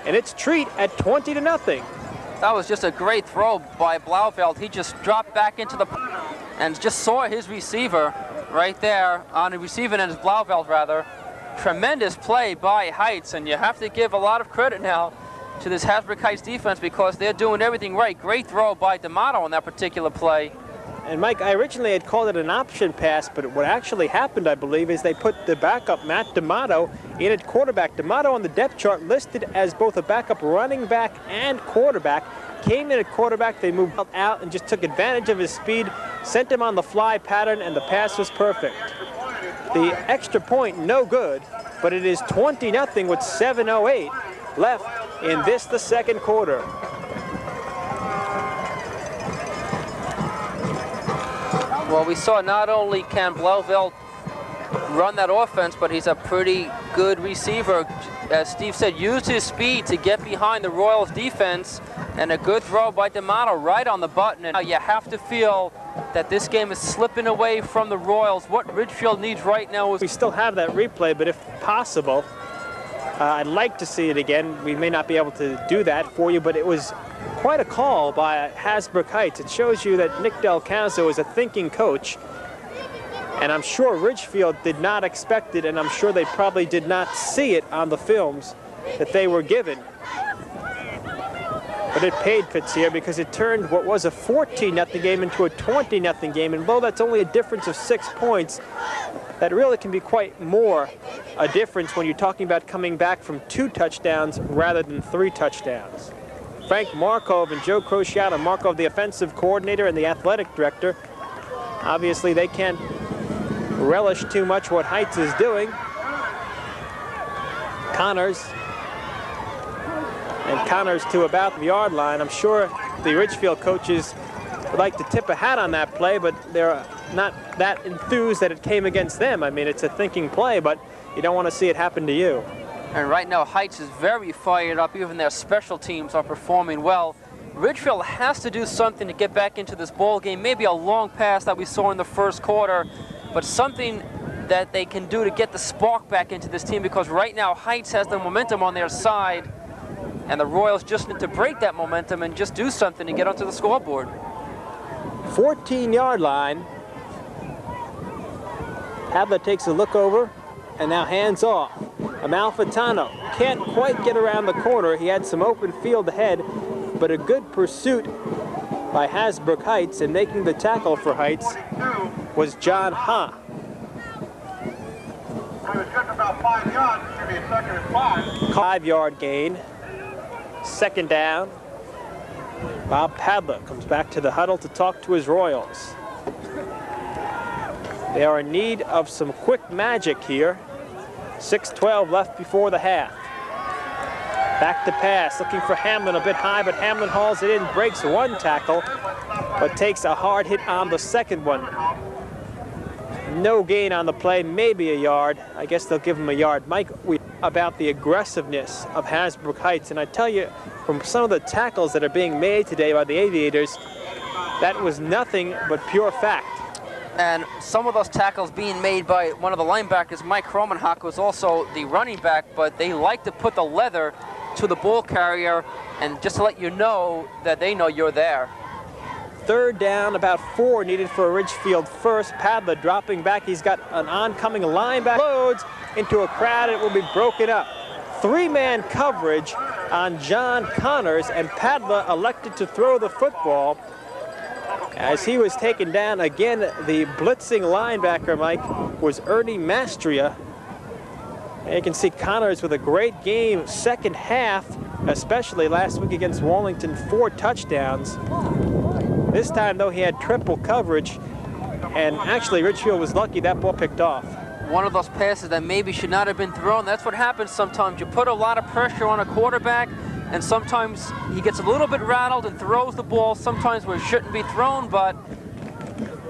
and it's treat at 20-0. That was just a great throw by Blauvelt. He just dropped back into the and just saw his receiver right there on the receiving end, Blauvelt rather. Tremendous play by Heights, and you have to give a lot of credit now to this Hasbrook Heights defense, because they're doing everything right. Great throw by D'Amato on that particular play. And Mike, I originally had called it an option pass, but what actually happened, I believe, is they put the backup, Matt D'Amato, in at quarterback. D'Amato on the depth chart listed as both a backup running back and quarterback. Came in at quarterback, they moved out and just took advantage of his speed, sent him on the fly pattern, and the pass was perfect. The extra point, no good, but it is 20-0 with 7:08 left in the 2nd quarter. Well, we saw not only can Blauvelt run that offense, but he's a pretty good receiver. As Steve said, used his speed to get behind the Royals defense, and a good throw by D'Amato right on the button. And now you have to feel that this game is slipping away from the Royals. What Ridgefield needs right now is... We still have that replay, but if possible, I'd like to see it again. We may not be able to do that for you, but it was quite a call by Hasbrook Heights. It shows you that Nick Del Calzo is a thinking coach, and I'm sure Ridgefield did not expect it, and I'm sure they probably did not see it on the films that they were given. But it paid Fitz here, because it turned what was a 14-0 game into a 20-0 game, and though that's only a difference of 6 points, that really can be quite more a difference when you're talking about coming back from 2 touchdowns rather than 3 touchdowns. Frank Markov and Joe Crociato, Markov the offensive coordinator and the athletic director, obviously they can't relish too much what Heights is doing. Connors And Connors to about the yard line. I'm sure the Ridgefield coaches would like to tip a hat on that play, but they're not that enthused that it came against them. I mean, it's a thinking play, but you don't want to see it happen to you. And right now, Heights is very fired up. Even their special teams are performing well. Ridgefield has to do something to get back into this ball game. Maybe a long pass that we saw in the first quarter, but something that they can do to get the spark back into this team, because right now Heights has the momentum on their side, and the Royals just need to break that momentum and just do something to get onto the scoreboard. 14-yard line. Pablo takes a look over, and now hands off. Amalfitano can't quite get around the corner. He had some open field ahead, but a good pursuit by Hasbrook Heights, and making the tackle for Heights was John Ha. He was getting about 5 yards. It should be a 2nd and 5. 5-yard gain. 2nd down. Bob Padla comes back to the huddle to talk to his Royals. They are in need of some quick magic here. 6:12 left before the half. Back to pass, looking for Hamlin, a bit high, but Hamlin hauls it in, breaks one tackle, but takes a hard hit on the second one. No gain on the play, maybe a yard. I guess they'll give him a yard. Mike, about the aggressiveness of Hasbrook Heights, and I tell you, from some of the tackles that are being made today by the Aviators, that was nothing but pure fact. And some of those tackles being made by one of the linebackers, Mike Kromenhoek, was also the running back, but they like to put the leather to the ball carrier and just to let you know that they know you're there. 3rd down, about 4 needed for a Ridgefield first. Padla dropping back. He's got an oncoming linebacker. Loads into a crowd. It will be broken up. 3-man coverage on John Connors, and Padla elected to throw the football. As he was taken down again, the blitzing linebacker, Mike, was Ernie Mastria. And you can see Connors with a great game, second half, especially last week against Wallington, 4 touchdowns. This time, though, he had triple coverage, and actually Ridgefield was lucky that ball picked off. One of those passes that maybe should not have been thrown. That's what happens sometimes. You put a lot of pressure on a quarterback, and sometimes he gets a little bit rattled and throws the ball, sometimes where it shouldn't be thrown, but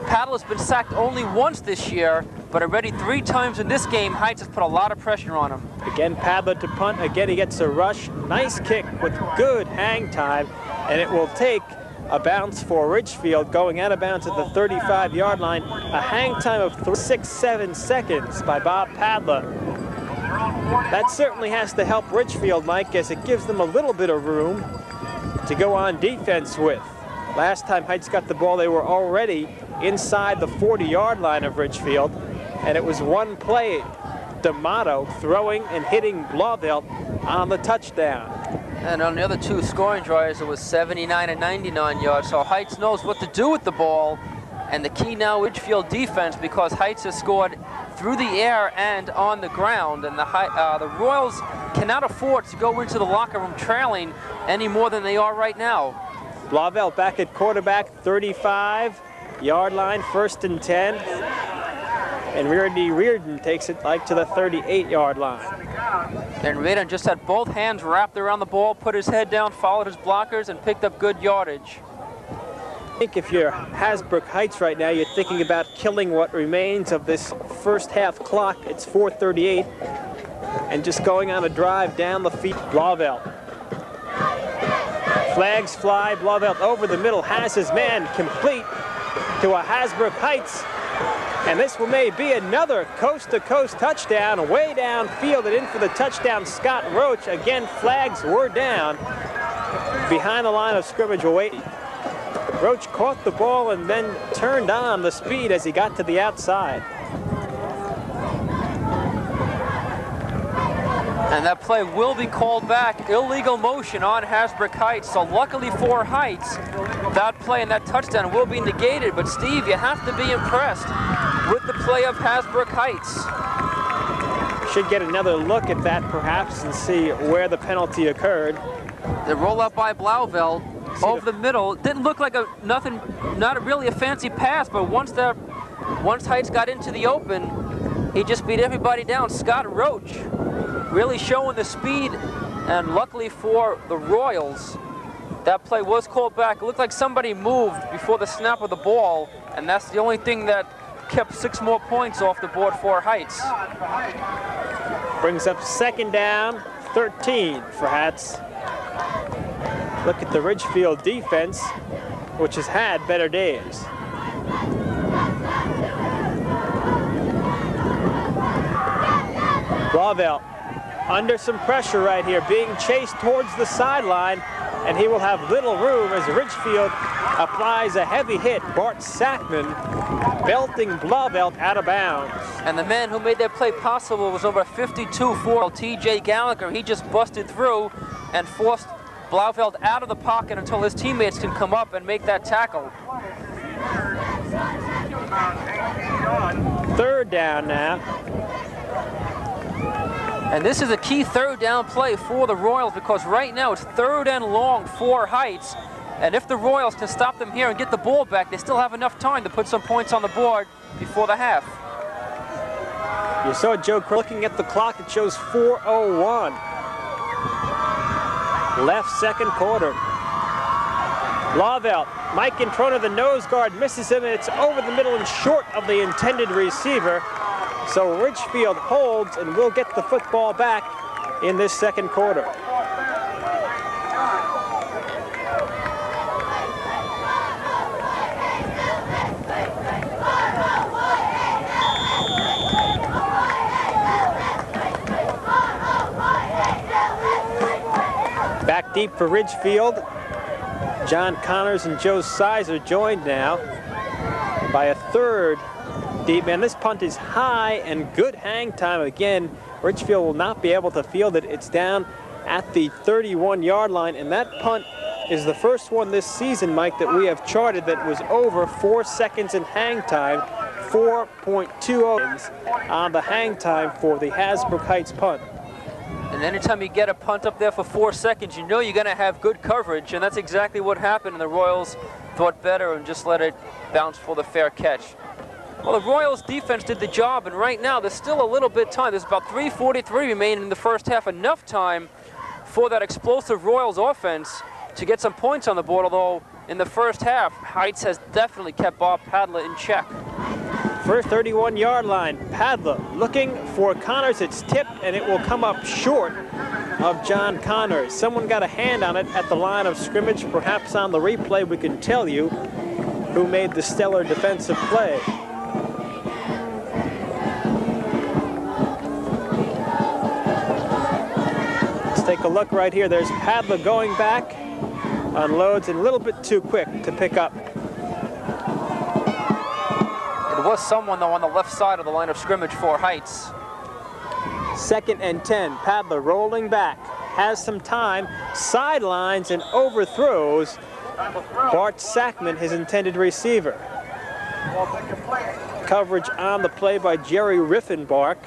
Padla's been sacked only once this year, but already 3 times in this game, Heights has put a lot of pressure on him. Again, Padla to punt. Again, he gets a rush. Nice kick with good hang time, and it will take a bounce for Ridgefield, going out of bounds at the 35-yard line. A hang time of 6-7 seconds by Bob Padla. That certainly has to help Ridgefield, Mike, as it gives them a little bit of room to go on defense with. Last time Heights got the ball, they were already inside the 40-yard line of Ridgefield, and it was one play, D'Amato throwing and hitting Blauvelt on the touchdown. And on the other 2 scoring drives, it was 79 and 99 yards. So Heights knows what to do with the ball. And the key now, Ridgefield defense, because Heights has scored through the air and on the ground. And the Royals cannot afford to go into the locker room trailing any more than they are right now. Blauvelt back at quarterback, 35-yard line, 1st and 10. And Reardon takes it like to the 38-yard line. And Reardon just had both hands wrapped around the ball, put his head down, followed his blockers, and picked up good yardage. I think if you're Hasbrook Heights right now, you're thinking about killing what remains of this first half clock. It's 4:38, and just going on a drive down the field. Blauvelt. Flags fly. Blauvelt over the middle, has his man complete to a Hasbrook Heights. And this may be another coast-to-coast touchdown, way downfield and in for the touchdown, Scott Roach. Again, flags were down behind the line of scrimmage. Roach caught the ball and then turned on the speed as he got to the outside. And that play will be called back. Illegal motion on Hasbrook Heights. So luckily for Heights, that play and that touchdown will be negated. But Steve, you have to be impressed with the play of Hasbrook Heights. Should get another look at that perhaps and see where the penalty occurred. The roll up by Blauvelt over the middle. Didn't look like not really a fancy pass, but once Heights got into the open, he just beat everybody down. Scott Roach really showing the speed And luckily for the Royals, that play was called back. It looked like somebody moved before the snap of the ball, and that's the only thing that kept 6 more points off the board for Heights. Brings up 2nd down, 13 for Hats. Look at the Ridgefield defense, which has had better days. Blauvelt under some pressure right here, being chased towards the sideline, and he will have little room as Ridgefield applies a heavy hit. Bart Sackman belting Blauvelt out of bounds. And the man who made that play possible was number 52 for T.J. Gallagher. He just busted through and forced Blauvelt out of the pocket until his teammates can come up and make that tackle. 3rd down now. And this is a key 3rd down play for the Royals, because right now it's 3rd and long for Heights. And if the Royals can stop them here and get the ball back, they still have enough time to put some points on the board before the half. You saw Joe looking at the clock. It shows 4:01 left, 2nd quarter. Blauvelt, Mike in front of the nose guard, misses him, and it's over the middle and short of the intended receiver. So Ridgefield holds and will get the football back in this 2nd quarter. Back deep for Ridgefield. John Connors and Joe Sizer joined now by a 3rd deep man. This punt is high and good hang time. Again, Ridgefield will not be able to field it. It's down at the 31-yard line, and that punt is the first one this season, Mike, that we have charted that was over 4 seconds in hang time. 4.20 on the hang time for the Hasbrook Heights punt. And anytime you get a punt up there for 4 seconds, you know you're going to have good coverage, and that's exactly what happened, and the Royals thought better and just let it bounce for the fair catch. Well, the Royals defense did the job, and right now there's still a little bit time. There's about 3:43 remaining in the first half, enough time for that explosive Royals offense to get some points on the board, although in the first half, Heights has definitely kept Bob Padla in check. First 31-yard line, Padla looking for Connors. It's tipped, and it will come up short of John Connors. Someone got a hand on it at the line of scrimmage. Perhaps on the replay we can tell you who made the stellar defensive play. Let's take a look right here. There's Padla going back, unloads, and a little bit too quick to pick up. There was someone, though, on the left side of the line of scrimmage for Heights. 2nd and 10. Padla rolling back, has some time, sidelines and overthrows Bart Sackman, his intended receiver. Coverage on the play by Jerry Riffenbark.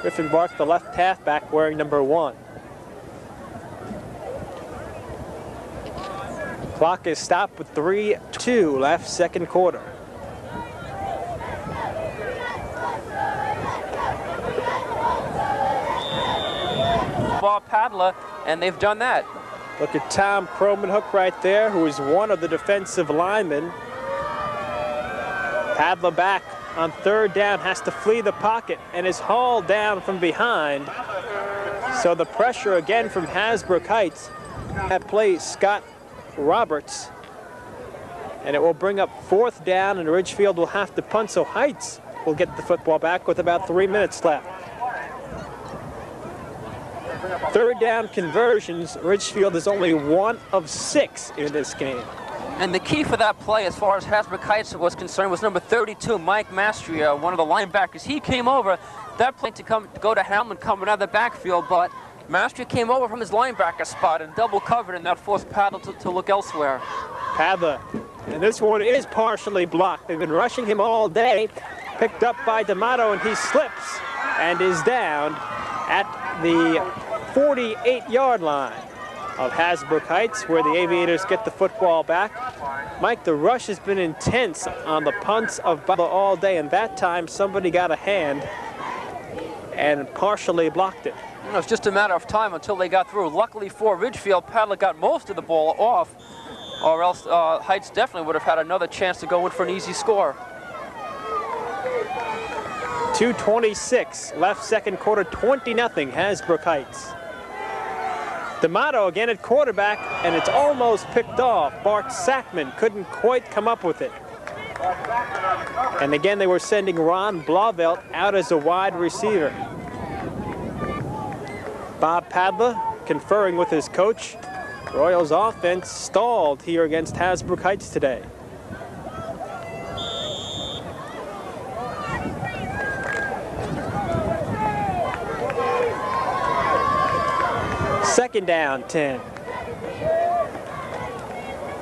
Riffenbark, the left halfback, wearing number 1. Clock is stopped with 3:02 left, 2nd quarter. Bob Padla, and they've done that. Look at Tom Cromanhook right there, who is one of the defensive linemen. Padla back on 3rd down, has to flee the pocket and is hauled down from behind. So the pressure again from Hasbrook Heights. That plays Scott Roberts. And it will bring up 4th down, and Ridgefield will have to punt, so Heights will get the football back with about 3 minutes left. 3rd down conversions, Ridgefield is only 1 of 6 in this game. And the key for that play, as far as Hasbrook Heights was concerned, was number 32, Mike Mastria, one of the linebackers. He came over, that play to go to Hellman coming out of the backfield, but Mastria came over from his linebacker spot and double covered, and that forced Padla to look elsewhere. Padla, and this one is partially blocked. They've been rushing him all day. Picked up by D'Amato, and he slips and is down at the 48-yard line of Hasbrook Heights, where the Aviators get the football back. Mike, the rush has been intense on the punts of Padla all day, and that time somebody got a hand and partially blocked it. It was just a matter of time until they got through. Luckily for Ridgefield, Padilla got most of the ball off, or else Heights definitely would have had another chance to go in for an easy score. 2:26 left second quarter, 20-0 Hasbrook Heights. D'Amato again at quarterback, and it's almost picked off. Bart Sackman couldn't quite come up with it. And again, they were sending Ron Blauvelt out as a wide receiver. Bob Padilla conferring with his coach. Royals offense stalled here against Hasbrook Heights today. Second down, 10.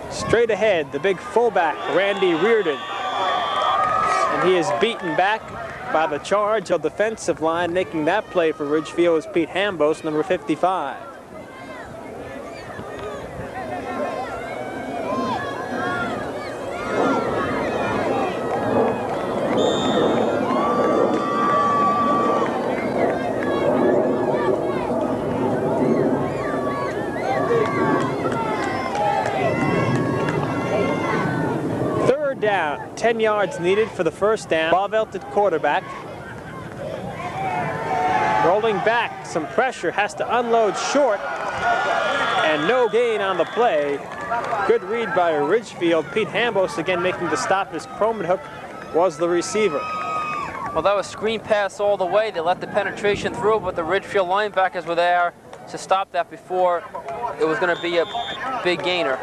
Straight ahead, the big fullback, Randy Reardon. And he is beaten back by the charge of the defensive line. Making that play for Ridgefield is Pete Hambos, number 55. Down, 10 yards needed for the first down. Blauvelt at quarterback. Rolling back, some pressure, has to unload short, and no gain on the play. Good read by Ridgefield. Pete Hambos again making the stop as Cromanhook was the receiver. Well, that was screen pass all the way. They let the penetration through, but the Ridgefield linebackers were there to stop that before it was going to be a big gainer.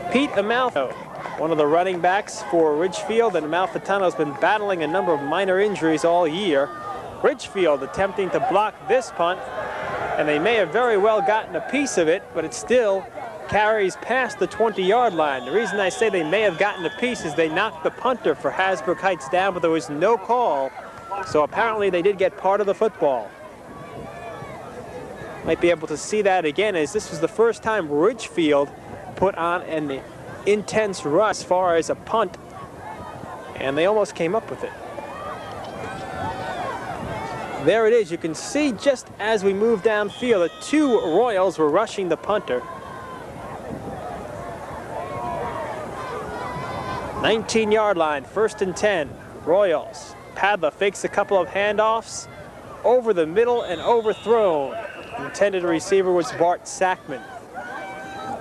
Pete Amalfitano, one of the running backs for Ridgefield, and Amalfitano's been battling a number of minor injuries all year. Ridgefield attempting to block this punt, and they may have very well gotten a piece of it, but it still carries past the 20-yard line. The reason I say they may have gotten a piece is they knocked the punter for Hasbrook Heights down, but there was no call, so apparently they did get part of the football. Might be able to see that again, as this was the first time Ridgefield put on an intense rush as far as a punt, and they almost came up with it. There it is. You can see just as we move downfield, the two Royals were rushing the punter. 19-yard line, 1st and 10. Royals. Padilla fakes a couple of handoffs over the middle and overthrown. Intended receiver was Bart Sackman.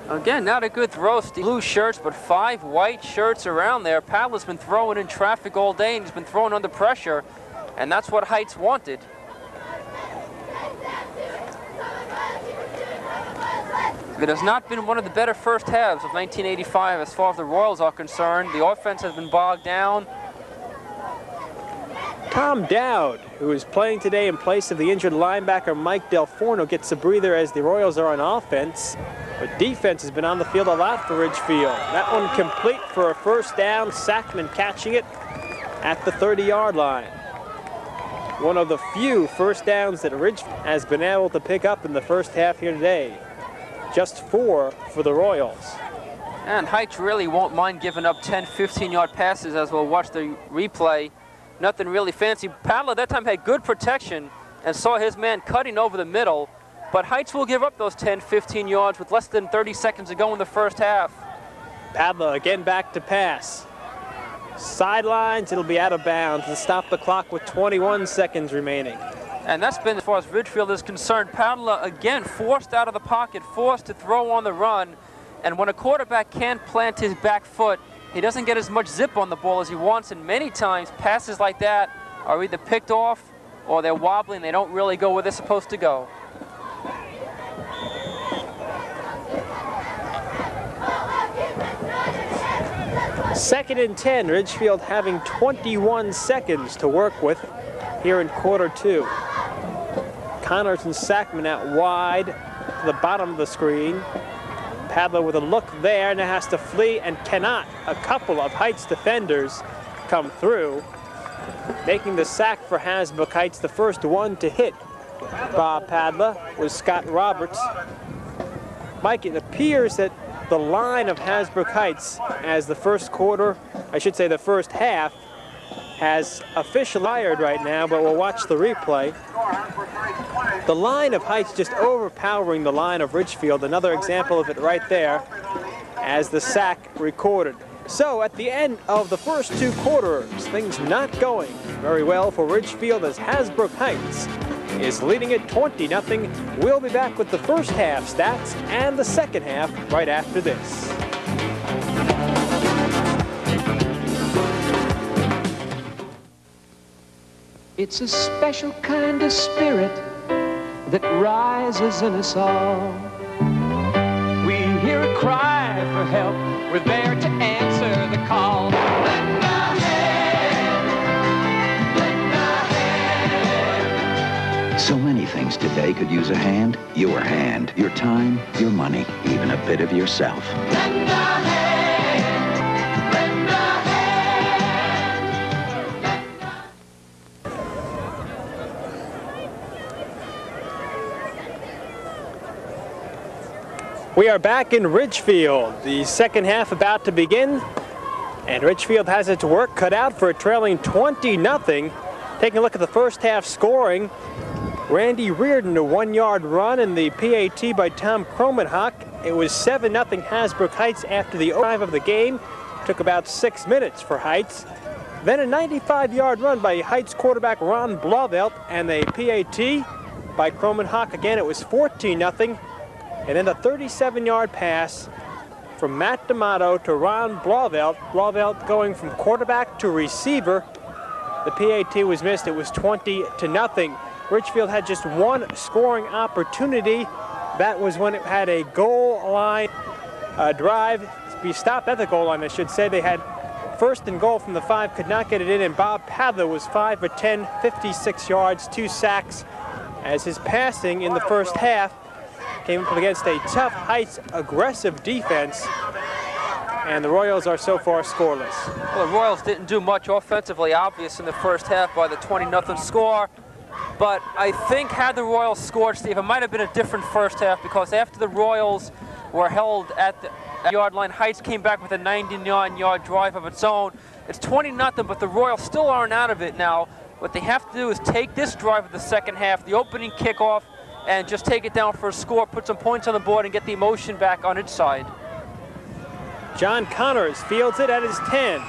Again, not a good throw. Blue shirts, but 5 white shirts around there. Padilla's been throwing in traffic all day, and he's been throwing under pressure, and that's what Heights wanted. It has not been one of the better first halves of 1985 as far as the Royals are concerned. The offense has been bogged down. Tom Dowd, who is playing today in place of the injured linebacker Mike Del Forno, gets a breather as the Royals are on offense. But defense has been on the field a lot for Ridgefield. That one complete for a first down. Sackman catching it at the 30-yard line. One of the few first downs that Ridgefield has been able to pick up in the first half here today. Just 4 for the Royals. And Heights really won't mind giving up 10, 15-yard passes, as we'll watch the replay. Nothing really fancy. Padilla that time had good protection and saw his man cutting over the middle. But Heights will give up those 10, 15 yards with less than 30 seconds to go in the first half. Padilla again back to pass. Sidelines, it'll be out of bounds to stop the clock with 21 seconds remaining. And that's been as far as Ridgefield is concerned. Padilla again forced out of the pocket, forced to throw on the run. And when a quarterback can't plant his back foot, he doesn't get as much zip on the ball as he wants. And many times passes like that are either picked off or they're wobbling. They don't really go where they're supposed to go. Second and 10, Ridgefield having 21 seconds to work with here in quarter 2. Connors and Sackman out wide to the bottom of the screen. Padilla with a look there, now has to flee and cannot. A couple of Heights defenders come through, making the sack for Hasbrook Heights. The first one to hit Bob Padilla was Scott Roberts. Mike, it appears that the line of Hasbrook Heights as the first quarter, I should say the first half, has officially fired right now, but we'll watch the replay. The line of Heights just overpowering the line of Ridgefield. Another example of it right there as the sack recorded. So at the end of the first 2 quarters, things not going very well for Ridgefield as Hasbrook Heights is leading it 20-0. We'll be back with the first half stats and the second half right after this. It's a special kind of spirit that rises in us all. We hear a cry for help, we're there to answer the call. Lend a hand, lend a hand. So many things today could use a hand. Your hand, your time, your money, even a bit of yourself. Lend a hand, lend a We are back in Ridgefield. The second half about to begin, and Ridgefield has its work cut out for a trailing 20-0. Taking a look at the first half scoring, Randy Reardon, a 1-yard run, and the PAT by Tom Cromenhock. It was 7-0 Hasbrook Heights after the drive of the game. Took about 6 minutes for Heights. Then a 95-yard run by Heights quarterback Ron Blauvelt, and a PAT by Cromenhock. Again, it was 14-0. And then the 37-yard pass from Matt D'Amato to Ron Blauvelt. Blauvelt going from quarterback to receiver. The PAT was missed. It was 20-0. Ridgefield had just one scoring opportunity. That was when it had a goal line drive. Be stopped at the goal line, I should say. They had first and goal from the 5, could not get it in, and Bob Padler was 5 for 10, 56 yards, 2 sacks, as his passing in the first half came up against a tough Heights aggressive defense, and the Royals are so far scoreless. Well, the Royals didn't do much offensively, obvious in the first half by the 20-0 score. But I think had the Royals scored, Steve, it might have been a different first half, because after the Royals were held at the yard line, Heights came back with a 99-yard drive of its own. It's 20-0, but the Royals still aren't out of it now. What they have to do is take this drive of the second half, the opening kickoff, and just take it down for a score, put some points on the board, and get the emotion back on its side. John Connors fields it at his 10.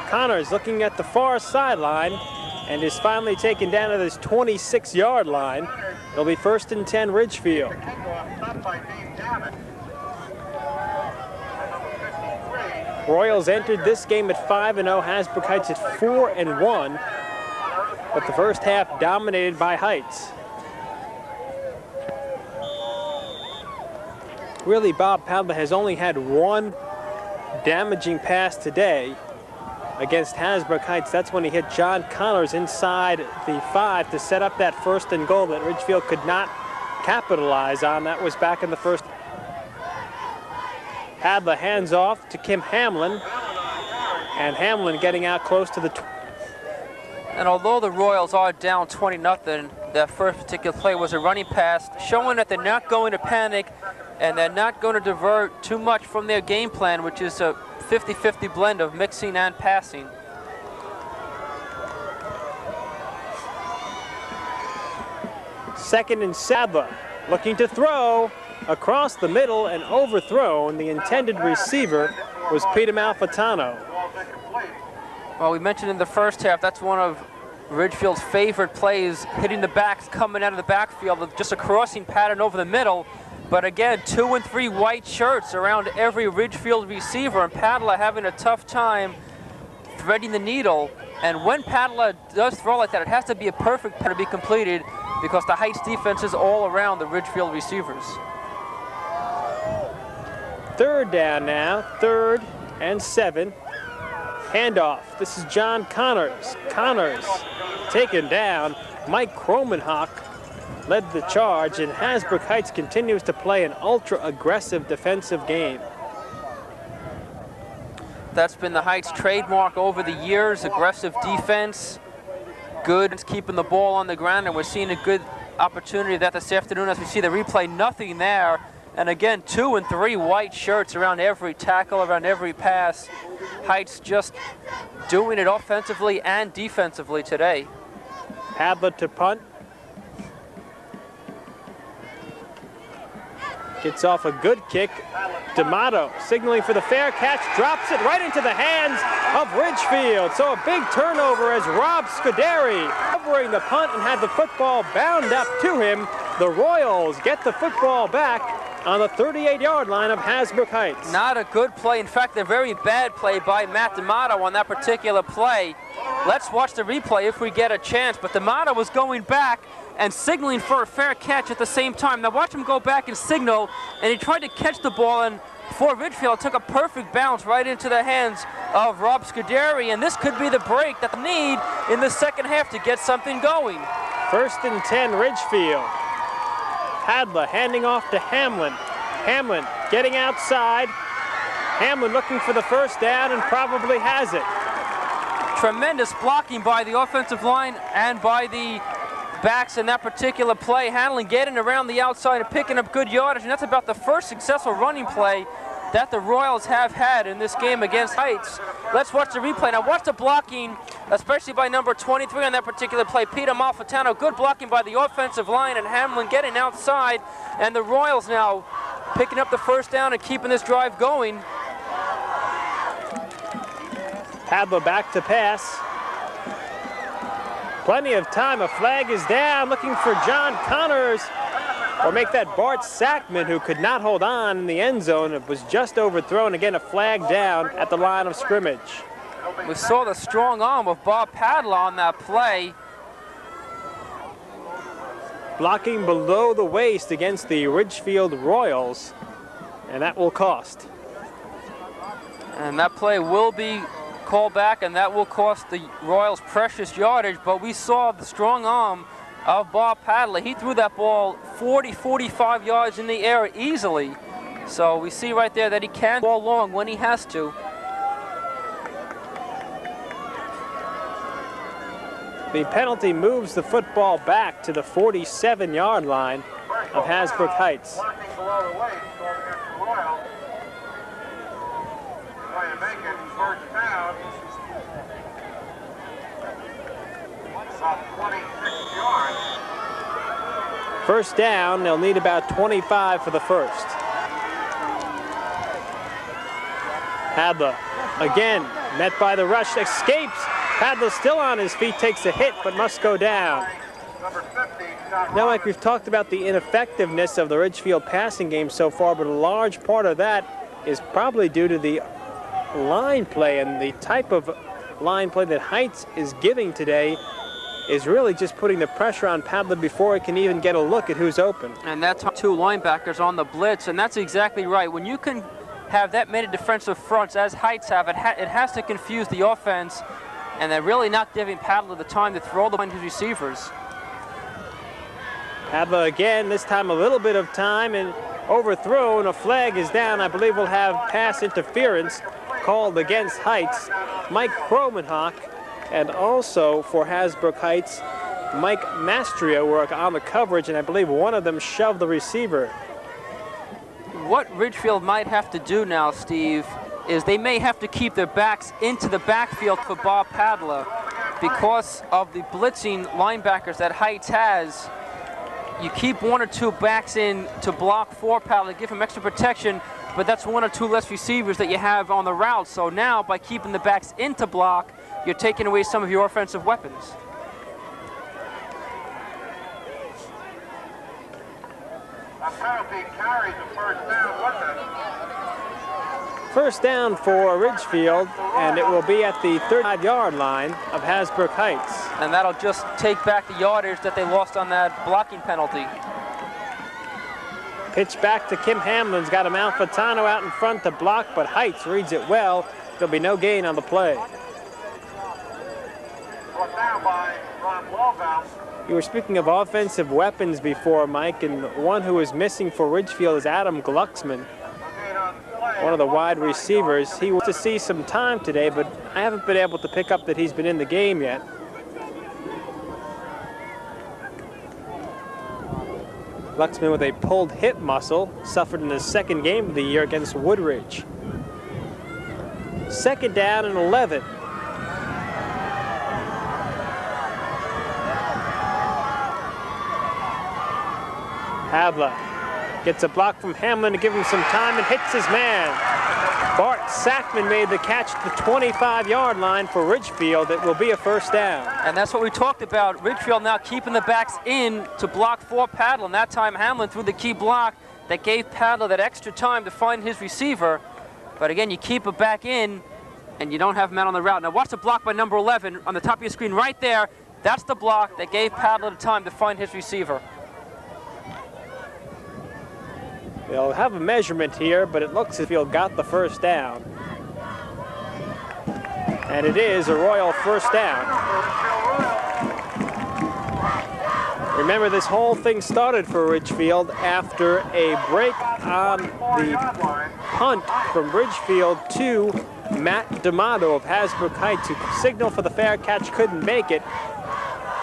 Connors looking at the far sideline and is finally taken down at his 26-yard line. It'll be 1st and 10 Ridgefield. Royals entered this game at 5-0. Hasbrook Heights at 4-1. But the first half dominated by Heights. Really, Bob Padler has only had one damaging pass today against Hasbrook Heights. That's when he hit John Connors inside the 5 to set up that 1st and goal that Ridgefield could not capitalize on. That was back in the first. Padler hands off to Kim Hamlin, and Hamlin getting out close to the. And although the Royals are down 20-0, that first particular play was a running pass, showing that they're not going to panic and they're not going to divert too much from their game plan, which is a 50-50 blend of mixing and passing. Second and Sadler looking to throw across the middle and overthrown. The intended receiver was Peter Malfitano. Well, we mentioned in the first half, that's one of Ridgefield's favorite plays, hitting the backs coming out of the backfield with just a crossing pattern over the middle. But again, 2 and 3 white shirts around every Ridgefield receiver, and Padler having a tough time threading the needle. And when Padler does throw like that, it has to be a perfect pass to be completed, because the Heights defense is all around the Ridgefield receivers. 3rd down now, 3rd and 7. Handoff. This is John Connors. Connors taken down. Mike Cromenhock led the charge, and Hasbrook Heights continues to play an ultra-aggressive defensive game. That's been the Heights trademark over the years, aggressive defense, good keeping the ball on the ground, and we're seeing a good opportunity of that this afternoon as we see the replay. Nothing there And again, 2 and 3 white shirts around every tackle, around every pass. Heights just doing it offensively and defensively today. Hadler to punt. Gets off a good kick. D'Amato signaling for the fair catch, drops it right into the hands of Ridgefield. So a big turnover as Rob Scuderi covering the punt and had the football bound up to him. The Royals get the football back on the 38-yard line of Hasbrook Heights. Not a good play. In fact, a very bad play by Matt D'Amato on that particular play. Let's watch the replay if we get a chance. But D'Amato was going back and signaling for a fair catch at the same time. Now watch him go back and signal, and he tried to catch the ball, and for Ridgefield took a perfect bounce right into the hands of Rob Scuderi, and this could be the break that they need in the second half to get something going. 1st and 10, Ridgefield. Hadler handing off to Hamlin. Hamlin getting outside. Hamlin looking for the first down and probably has it. Tremendous blocking by the offensive line and by the backs in that particular play. Hanlon getting around the outside and picking up good yardage, and that's about the first successful running play that the Royals have had in this game against Heights. Let's watch the replay. Now watch the blocking, especially by number 23 on that particular play, Peter Malfitano. Good blocking by the offensive line, and Hamlin getting outside, and the Royals now picking up the first down and keeping this drive going. Hadler back to pass. Plenty of time. A flag is down, looking for John Connors, or make that Bart Sackman, who could not hold on in the end zone. It was just overthrown. Again, a flag down at the line of scrimmage. We saw the strong arm of Bob Padla on that play. Blocking below the waist against the Ridgefield Royals, and that will cost. And that play will be called back, and that will cost the Royals precious yardage, but we saw the strong arm of Bob Padla. He threw that ball 40-45 yards in the air easily. So we see right there that he can ball long when he has to. The penalty moves the football back to the 47-yard line of Hasbrook Heights. Blocking below the waist, going against the Royals. Try to make it first down. About 26 yards. First down, they'll need about 25 for the first. Hadler again met by the rush, escapes. Hadler still on his feet, takes a hit, but must go down. Number 50, Now, Mike, we've talked about the ineffectiveness of the Ridgefield passing game so far, but a large part of that is probably due to the line play, and the type of line play that Heights is giving today is really just putting the pressure on Padla before he can even get a look at who's open. And that's 2 linebackers on the blitz, and that's exactly right. When you can have that many defensive fronts, as Heights have, it has to confuse the offense, and they're really not giving Padla the time to throw the ball to his receivers. Padla again, this time a little bit of time, and overthrown. A flag is down. I believe we'll have pass interference called against Heights. Mike Kromenhoek, and also for Hasbrook Heights, Mike Mastrio were on the coverage, and I believe one of them shoved the receiver. What Ridgefield might have to do now, Steve, is they may have to keep their backs into the backfield for Bob Padla because of the blitzing linebackers that Heights has. You keep 1 or 2 backs in to block for Padla, give him extra protection, but that's 1 or 2 less receivers that you have on the route. So now, by keeping the backs into block, you're taking away some of your offensive weapons. a penalty carries the first down with it. First down for Ridgefield, and it will be at the 35-yard line of Hasbrook Heights. And that'll just take back the yardage that they lost on that blocking penalty. Pitch back to Kim Hamlin's got a Malfitano out in front to block, but Heights reads it well. There'll be no gain on the play. Brought down by Ron Walbaum. You were speaking of offensive weapons before, Mike, and one who is missing for Ridgefield is Adam Glucksman, one of the wide receivers. He wants to see some time today, but I haven't been able to pick up that he's been in the game yet. Glucksman with a pulled hip muscle, suffered in his second game of the year against Woodridge. 2nd down and 11. Havla gets a block from Hamlin to give him some time and hits his man. Bart Sackman made the catch at the 25-yard line for Ridgefield. It will be a first down. And that's what we talked about. Ridgefield now keeping the backs in to block for Padel. And that time Hamlin threw the key block that gave Padel that extra time to find his receiver. But again, you keep it back in and you don't have men on the route. Now watch the block by number 11 on the top of your screen right there. That's the block that gave Padel the time to find his receiver. They'll have a measurement here, but it looks as if he'll got the first down. And it is a Royal first down. Remember, this whole thing started for Ridgefield after a break on the punt from Ridgefield to Matt D'Amato of Hasbrook Heights, who signaled for the fair catch, couldn't make it.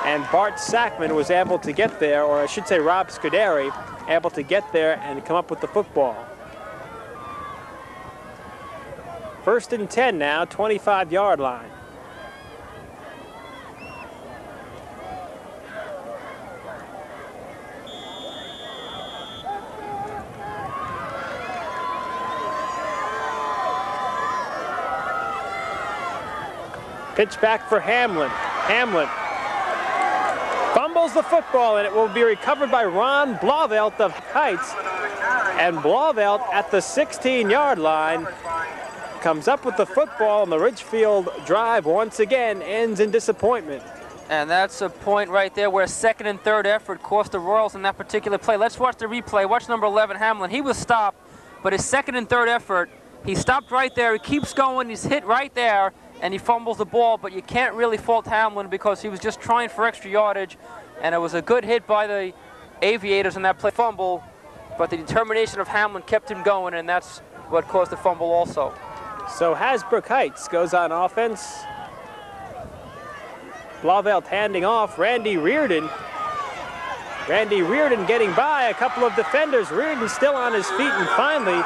And Bart Sackman was able to get there, or I should say Rob Scuderi, able to get there and come up with the football. 1st and 10 now, 25-yard line. Pitch back for Hamlin. Hamlin fumbles the football, and it will be recovered by Ron Blauvelt of Heights. And Blauvelt at the 16-yard line comes up with the football, and the Ridgefield drive once again ends in disappointment. And that's a point right there where 2nd and 3rd effort cost the Royals in that particular play. Let's watch the replay. Watch number 11, Hamlin. He was stopped, but his 2nd and 3rd effort, he stopped right there. He keeps going. He's hit right there, and he fumbles the ball, but you can't really fault Hamlin because he was just trying for extra yardage, and it was a good hit by the Aviators in that play fumble, but the determination of Hamlin kept him going, and that's what caused the fumble also. So Hasbrook Heights goes on offense. Blauvelt handing off. Randy Reardon. Randy Reardon getting by a couple of defenders. Reardon still on his feet and finally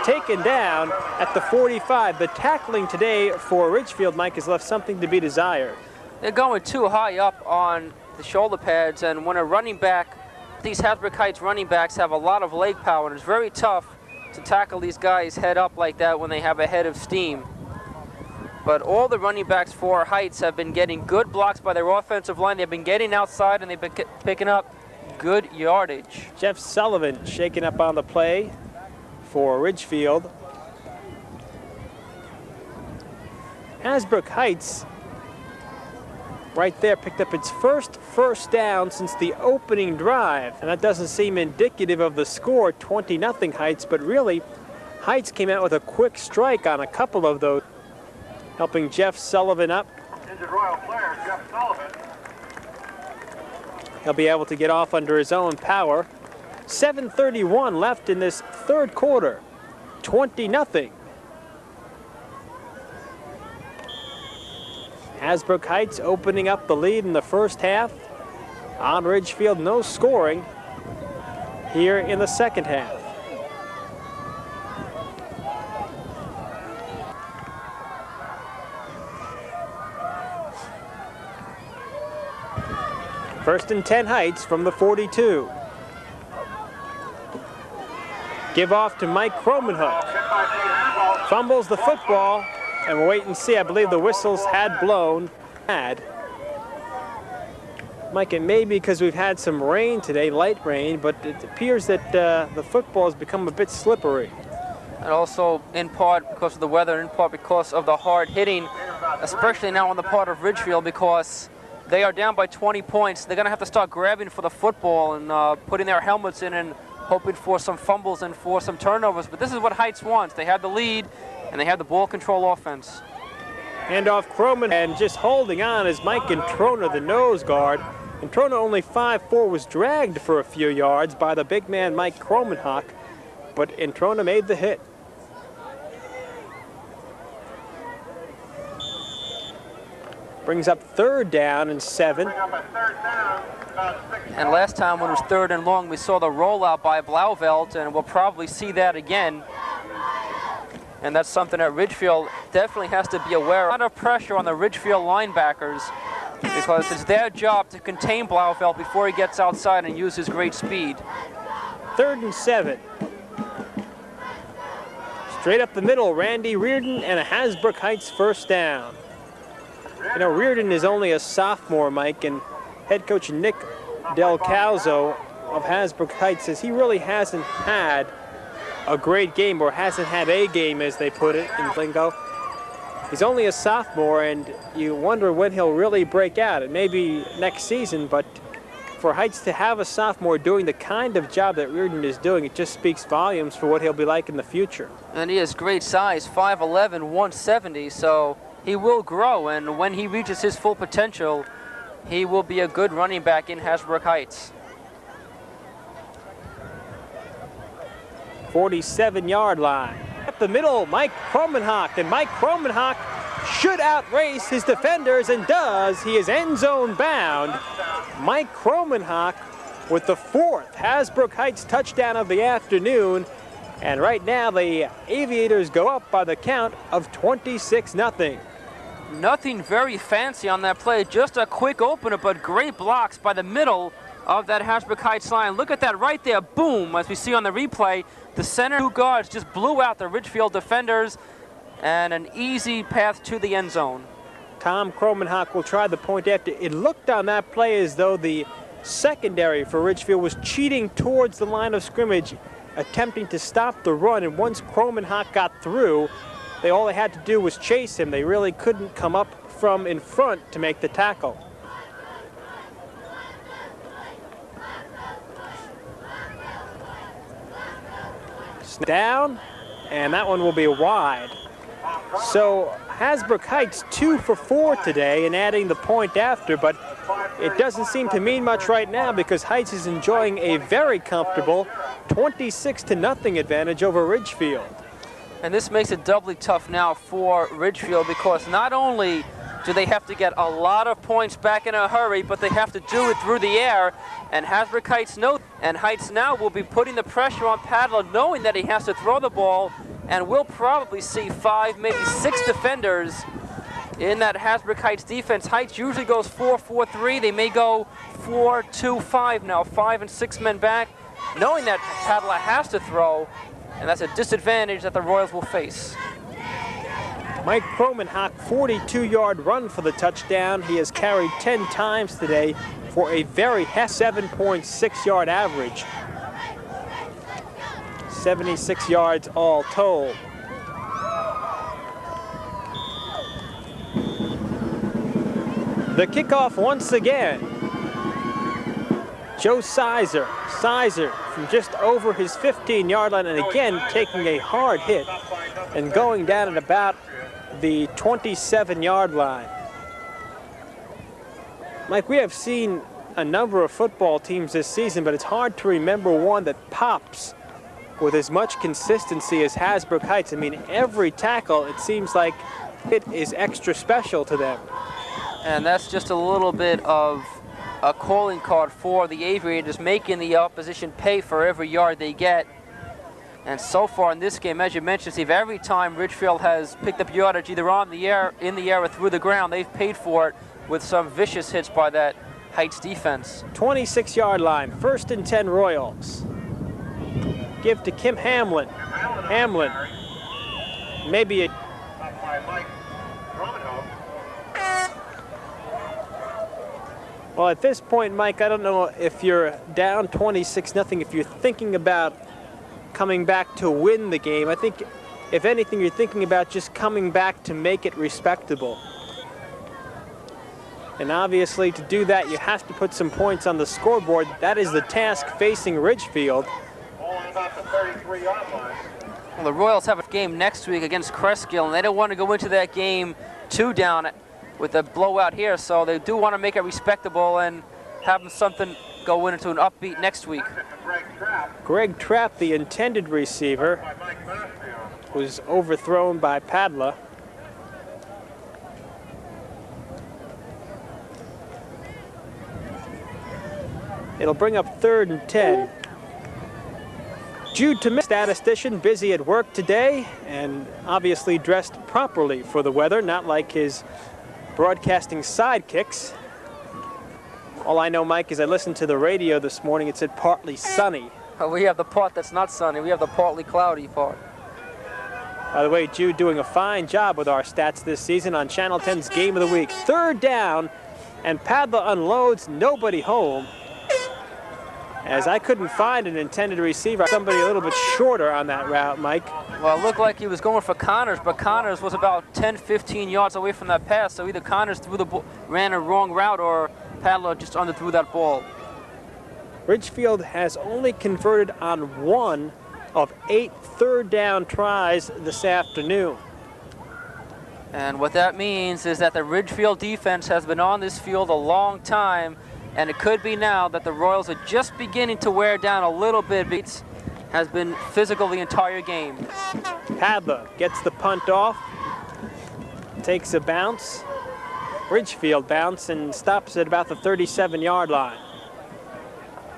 taken down at the 45. The tackling today for Ridgefield, Mike, has left something to be desired. They're going too high up on the shoulder pads, and when a running back, these Hasbrook Heights running backs have a lot of leg power, and it's very tough to tackle these guys head up like that when they have a head of steam. But all the running backs for Heights have been getting good blocks by their offensive line. They've been getting outside, and they've been picking up good yardage. Jeff Sullivan shaking up on the play for Ridgefield. Hasbrook Heights right there picked up its first down since the opening drive, and that doesn't seem indicative of the score, 20-0 Heights, but really Heights came out with a quick strike on a couple of those, helping Jeff Sullivan up. Injured Royal player, Jeff Sullivan. He'll be able to get off under his own power. 7:31 left in this 3rd quarter, 20-0. Hasbrook Heights opening up the lead in the first half. On Ridgefield, no scoring here in the second half. First and 10 Heights from the 42. Give off to Mike Cromanhook. Fumbles the football, and we'll wait and see. I believe the whistles had blown. Mike, it may be because we've had some rain today, light rain, but it appears that the football has become a bit slippery. And also in part because of the weather, in part because of the hard hitting, especially now on the part of Ridgefield, because they are down by 20 points. They're going to have to start grabbing for the football and putting their helmets in and hoping for some fumbles and for some turnovers. But this is what Heights wants. They have the lead, and they have the ball control offense. Handoff Croman, and just holding on is Mike Introna, the nose guard. Introna, only 5'4", was dragged for a few yards by the big man Mike Cromanhook, but Introna made the hit. Brings up 3rd down and 7. Bring up a 3rd down, about 6 And last time when it was 3rd and long, we saw the rollout by Blauvelt, and we'll probably see that again. And that's something that Ridgefield definitely has to be aware of. A lot of pressure on the Ridgefield linebackers because it's their job to contain Blauvelt before he gets outside and use his great speed. 3rd and 7. Straight up the middle, Randy Reardon and a Hasbrook Heights 1st down. You know, Reardon is only a sophomore, Mike, and head coach Nick Del Calzo of Hasbrook Heights says he really hasn't had a great game, or hasn't had a game, as they put it in lingo. He's only a sophomore, and you wonder when he'll really break out. It may be next season, but for Heights to have a sophomore doing the kind of job that Reardon is doing, it just speaks volumes for what he'll be like in the future. And he has great size, 5'11", 170, so he will grow, and when he reaches his full potential, he will be a good running back in Hasbrook Heights. 47-yard line. Up the middle, Mike Kromenhoek, and Mike Kromenhoek should outrace his defenders, and does. He is end zone bound. Mike Kromenhoek with the 4th Hasbrook Heights touchdown of the afternoon, and right now the Aviators go up by the count of 26-0. Nothing very fancy on that play, just a quick opener, but great blocks by the middle of that Hasbrook Heights line. Look at that right there, boom, as we see on the replay. The center 2 guards just blew out the Ridgefield defenders, and an easy path to the end zone. Tom Kromenhoek will try the point after. It looked on that play as though the secondary for Ridgefield was cheating towards the line of scrimmage, attempting to stop the run, and once Kromenhoek got through, all they had to do was chase him. They really couldn't come up from in front to make the tackle. Down, and that one will be wide. So Hasbrook Heights 2 for 4 today, and adding the point after, but it doesn't seem to mean much right now because Heights is enjoying a very comfortable 26-0 advantage over Ridgefield. And this makes it doubly tough now for Ridgefield because not only do they have to get a lot of points back in a hurry, but they have to do it through the air, and Hasbrook Heights knows. And Heights now will be putting the pressure on Padla, knowing that he has to throw the ball, and we'll probably see 5, maybe 6 defenders in that Hasbrook Heights defense. Heights usually goes 4-4-3. They may go 4-2-5 now, 5 and 6 men back, knowing that Padla has to throw, and that's a disadvantage that the Royals will face. Mike Kromenhoek, 42-yard run for the touchdown. He has carried 10 times today for a very 7.6-yard average. 76 yards all told. The kickoff once again. Joe Sizer. Sizer from just over his 15-yard line, and again taking a hard hit and going down at about the 27-yard line. Mike, we have seen a number of football teams this season, but it's hard to remember one that pops with as much consistency as Hasbrook Heights. I mean, every tackle, it seems like it is extra special to them. And that's just a little bit of a calling card for the Aviators, making the opposition pay for every yard they get. And so far in this game, as you mentioned, Steve, every time Ridgefield has picked up yardage either on the air, in the air, or through the ground, they've paid for it with some vicious hits by that Heights defense. 26-yard line, 1st and 10 Royals. Give to Kim Hamlin. Hamlin, maybe a... Well, at this point, Mike, I don't know if you're down 26-0, if you're thinking about coming back to win the game. I think, if anything, you're thinking about just coming back to make it respectable. And obviously, to do that, you have to put some points on the scoreboard. That is the task facing Ridgefield. Well, the Royals have a game next week against Cresskill, and they don't want to go into that game 2 down with a blowout here, so they do want to make it respectable and have something go into an upbeat next week. Greg Trapp, the intended receiver, was overthrown by Padla. It'll bring up 3rd and 10. Jude Tomé, statistician, busy at work today and obviously dressed properly for the weather, not like his broadcasting sidekicks. All I know, Mike, is I listened to the radio this morning. It said partly sunny. We have the part that's not sunny. We have the partly cloudy part. By the way, Jude doing a fine job with our stats this season on Channel 10's Game of the Week. 3rd down, and Padla unloads, nobody home. As I couldn't find an intended receiver, somebody a little bit shorter on that route, Mike. Well, it looked like he was going for Connors, but Connors was about 10, 15 yards away from that pass, so either Connors ran a wrong route or Padla just underthrew that ball. Ridgefield has only converted on 1 of 8 3rd down tries this afternoon. And what that means is that the Ridgefield defense has been on this field a long time, and it could be now that the Royals are just beginning to wear down a little bit. Beats has been physical the entire game. Padla gets the punt off, takes a bounce, Ridgefield bounce, and stops at about the 37-yard line.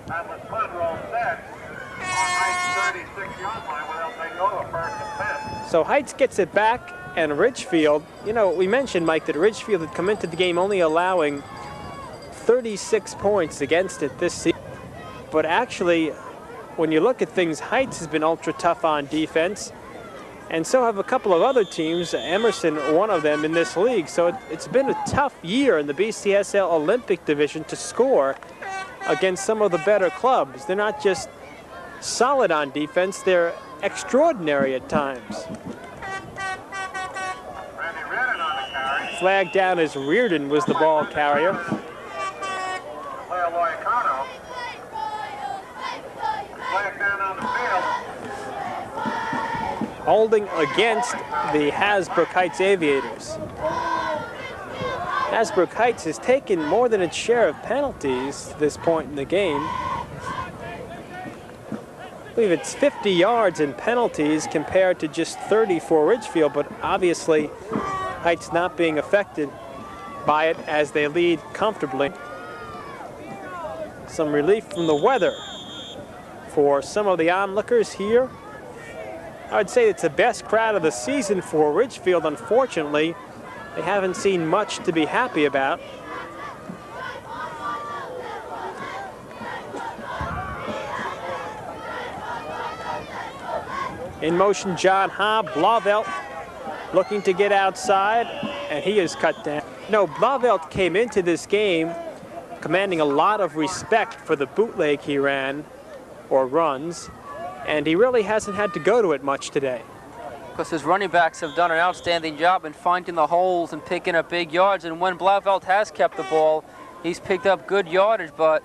Padla's punt roll set on Heights' 36-yard line where they'll take over 1st and 10. So Heights gets it back, and Ridgefield, you know, we mentioned, Mike, that Ridgefield had come into the game only allowing 36 points against it this season. But actually, when you look at things, Heights has been ultra tough on defense, and so have a couple of other teams, Emerson, one of them in this league. So it's been a tough year in the BCSL Olympic division to score against some of the better clubs. They're not just solid on defense, they're extraordinary at times. Flag down as Reardon was the ball carrier. Holding against the Hasbrook Heights Aviators. Hasbrook Heights has taken more than its share of penalties at this point in the game. I believe it's 50 yards in penalties compared to just 30 for Ridgefield, but obviously Heights not being affected by it as they lead comfortably. Some relief from the weather for some of the onlookers here. I would say it's the best crowd of the season for Ridgefield. Unfortunately, they haven't seen much to be happy about. In motion, John Hobb. Blauvelt looking to get outside, and he is cut down. No, Blauvelt came into this game commanding a lot of respect for the bootleg he ran, or runs, and he really hasn't had to go to it much today. Because his running backs have done an outstanding job in finding the holes and picking up big yards, and when Blauvelt has kept the ball, he's picked up good yardage, but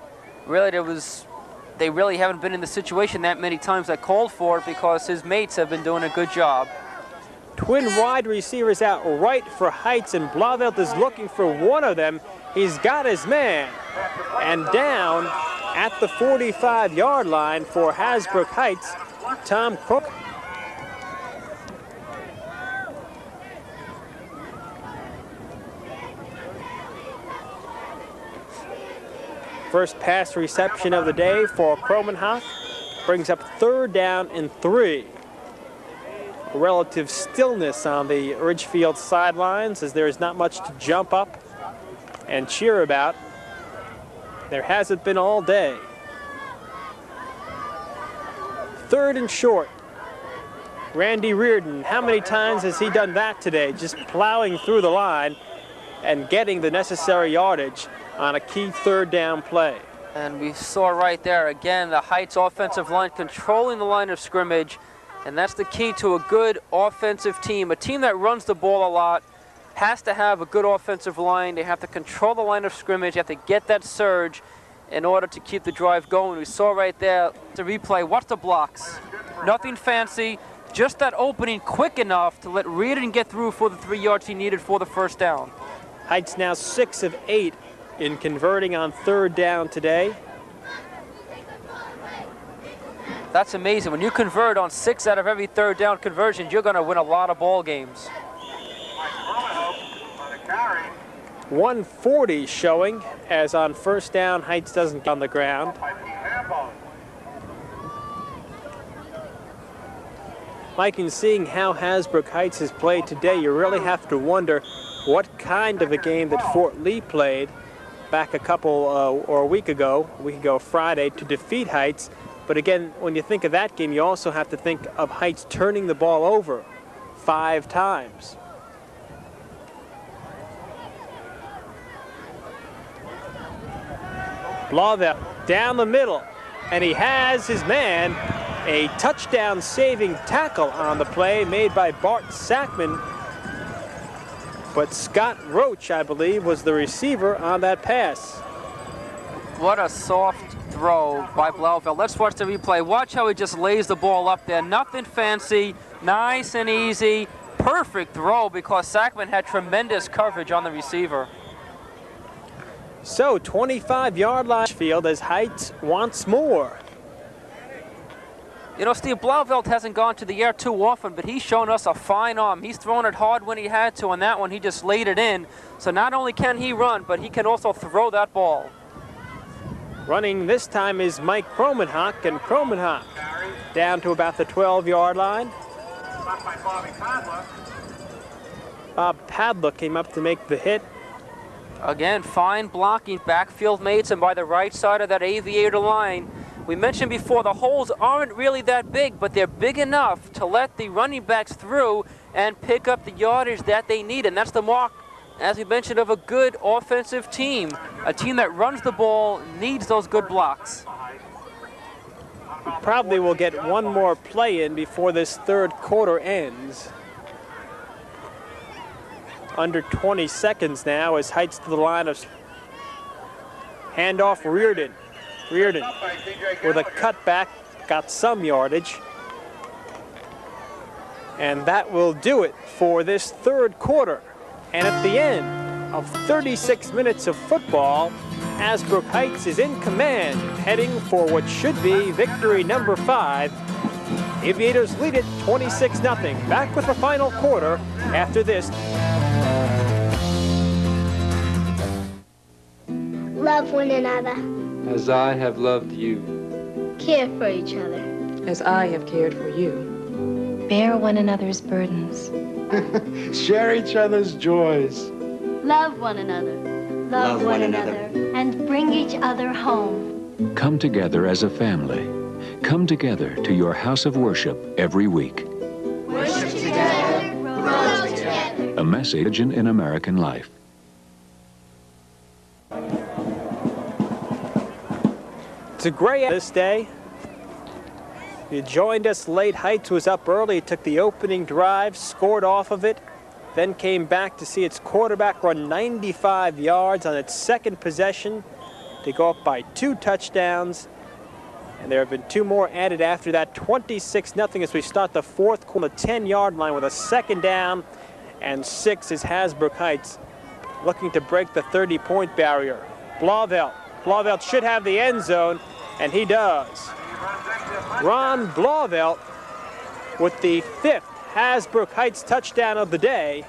really they really haven't been in the situation that many times that called for it because his mates have been doing a good job. Twin wide receivers out right for Heights, and Blauvelt is looking for one of them. He's got his man, and down at the 45-yard line for Hasbrook Heights, Tom Cook. First pass reception of the day for Kromenhoek brings up 3rd down and 3. Relative stillness on the Ridgefield sidelines as there is not much to jump up and cheer about. There hasn't been all day. 3rd and short. Randy Reardon, how many times has he done that today? Just plowing through the line and getting the necessary yardage on a key 3rd down play. And we saw right there, again, the Heights offensive line controlling the line of scrimmage, and that's the key to a good offensive team. A team that runs the ball a lot has to have a good offensive line. They have to control the line of scrimmage. They have to get that surge in order to keep the drive going. We saw right there, the replay, watch the blocks. Nothing fancy, just that opening quick enough to let Reardon get through for the 3 yards he needed for the 1st down. Heights now 6 of 8 in converting on 3rd down today. That's amazing. When you convert on 6 out of every 3rd down conversion, you're going to win a lot of ball games. 140 showing, as on first down, Heights doesn't get on the ground. Mike, in seeing how Hasbrook Heights has played today, you really have to wonder what kind of a game that Fort Lee played back a week ago Friday, to defeat Heights. But again, when you think of that game, you also have to think of Heights turning the ball over 5 times. Blauvelt down the middle, and he has his man. A touchdown-saving tackle on the play made by Bart Sackman. But Scott Roach, I believe, was the receiver on that pass. What a soft throw by Blauvelt. Let's watch the replay. Watch how he just lays the ball up there. Nothing fancy, nice and easy. Perfect throw because Sackman had tremendous coverage on the receiver. So 25-yard line field as Heights wants more. You know, Steve, Blauvelt hasn't gone to the air too often, but he's shown us a fine arm. He's thrown it hard when he had to. On that one, he just laid it in. So not only can he run, but he can also throw that ball. Running this time is Mike Kromenhoek, and Kromenhoek down to about the 12-yard line. Bob Padlock came up to make the hit. Again, fine blocking, backfield mates, and by the right side of that aviator line. We mentioned before, the holes aren't really that big, but they're big enough to let the running backs through and pick up the yardage that they need. And that's the mark, as we mentioned, of a good offensive team. A team that runs the ball needs those good blocks. We probably will get one more play in before this third quarter ends. Under 20 seconds now as Heights to the line of handoff Reardon. Reardon with a cutback got some yardage. And that will do it for this third quarter. And at the end of 36 minutes of football, Hasbrook Heights is in command, heading for what should be victory number 5. Aviators lead it 26-0. Back with the final quarter after this. Love one another. As I have loved you. Care for each other. As I have cared for you. Bear one another's burdens. Share each other's joys. Love one another. Love one another. And bring each other home. Come together as a family. Come together to your house of worship every week. Worship together, grow together. A message in American life. It's a great this day. You joined us late. Heights was up early, took the opening drive, scored off of it, then came back to see its quarterback run 95 yards on its second possession to go up by 2 touchdowns. And there have been 2 more added after that. 26-0 as we start the fourth quarter on the 10-yard line with a second down and 6 as Hasbrook Heights looking to break the 30-point barrier. Blauvelt should have the end zone, and he does. Ron Blauvelt with the 5th Hasbrook Heights touchdown of the day.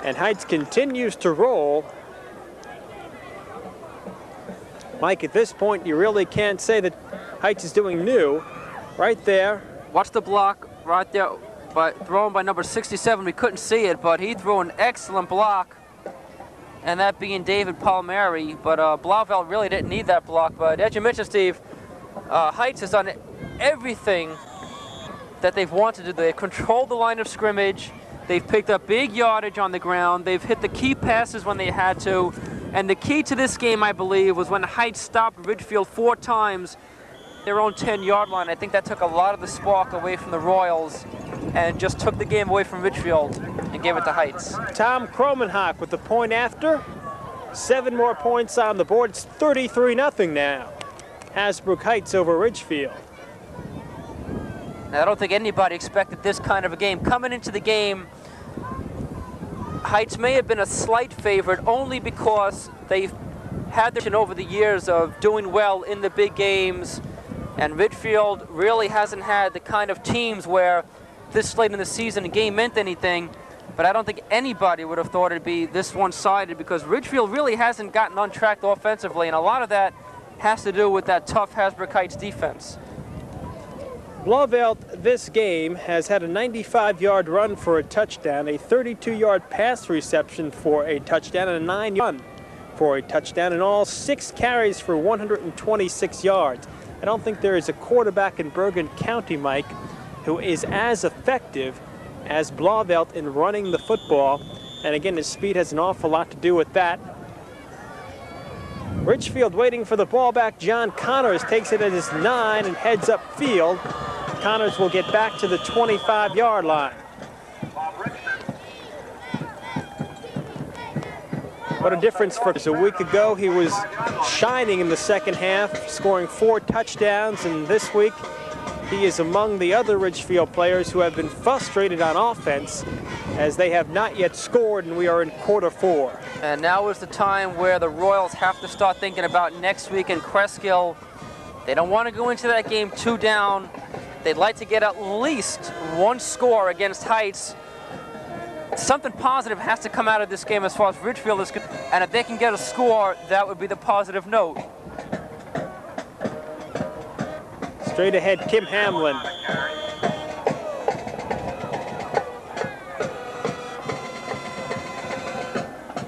And Heights continues to roll. Mike, at this point, you really can't say that Heights is doing new. Right there. Watch the block right there, thrown by number 67. We couldn't see it, but he threw an excellent block. And that being David Palmieri, but Blauvelt really didn't need that block. But as you mentioned, Steve, Heights has done everything that they've wanted to do. They've controlled the line of scrimmage. They've picked up big yardage on the ground. They've hit the key passes when they had to. And the key to this game, I believe, was when Heights stopped Ridgefield 4 times, their own 10-yard line. I think that took a lot of the spark away from the Royals and just took the game away from Ridgefield and gave it to Heights. Tom Kromenhoek with the point after. 7 more points on the board. It's 33-0 now. Hasbrook Heights over Ridgefield. Now, I don't think anybody expected this kind of a game. Coming into the game, Heights may have been a slight favorite only because they've had their over the years of doing well in the big games, and Ridgefield really hasn't had the kind of teams where this late in the season a game meant anything. but I don't think anybody would have thought it'd be this one-sided because Ridgefield really hasn't gotten on track offensively, and a lot of that has to do with that tough Hasbrook Heights defense. Blauvelt this game has had a 95-yard run for a touchdown, a 32-yard pass reception for a touchdown, and a 9-yard run for a touchdown, and all 6 carries for 126 yards. I don't think there is a quarterback in Bergen County, Mike, who is as effective as Blauvelt in running the football, and again, his speed has an awful lot to do with that. Ridgefield waiting for the ball back. John Connors takes it at his 9 and heads upfield. Connors will get back to the 25-yard line. What a difference for a week ago. He was shining in the second half, scoring 4 touchdowns, and this week he is among the other Ridgefield players who have been frustrated on offense as they have not yet scored, and we are in quarter 4. And now is the time where the Royals have to start thinking about next week in Cresskill. They don't want to go into that game 2 down. They'd like to get at least 1 score against Heights. Something positive has to come out of this game as far as Ridgefield is concerned, and if they can get a score, that would be the positive note. Straight ahead, Kim Hamlin.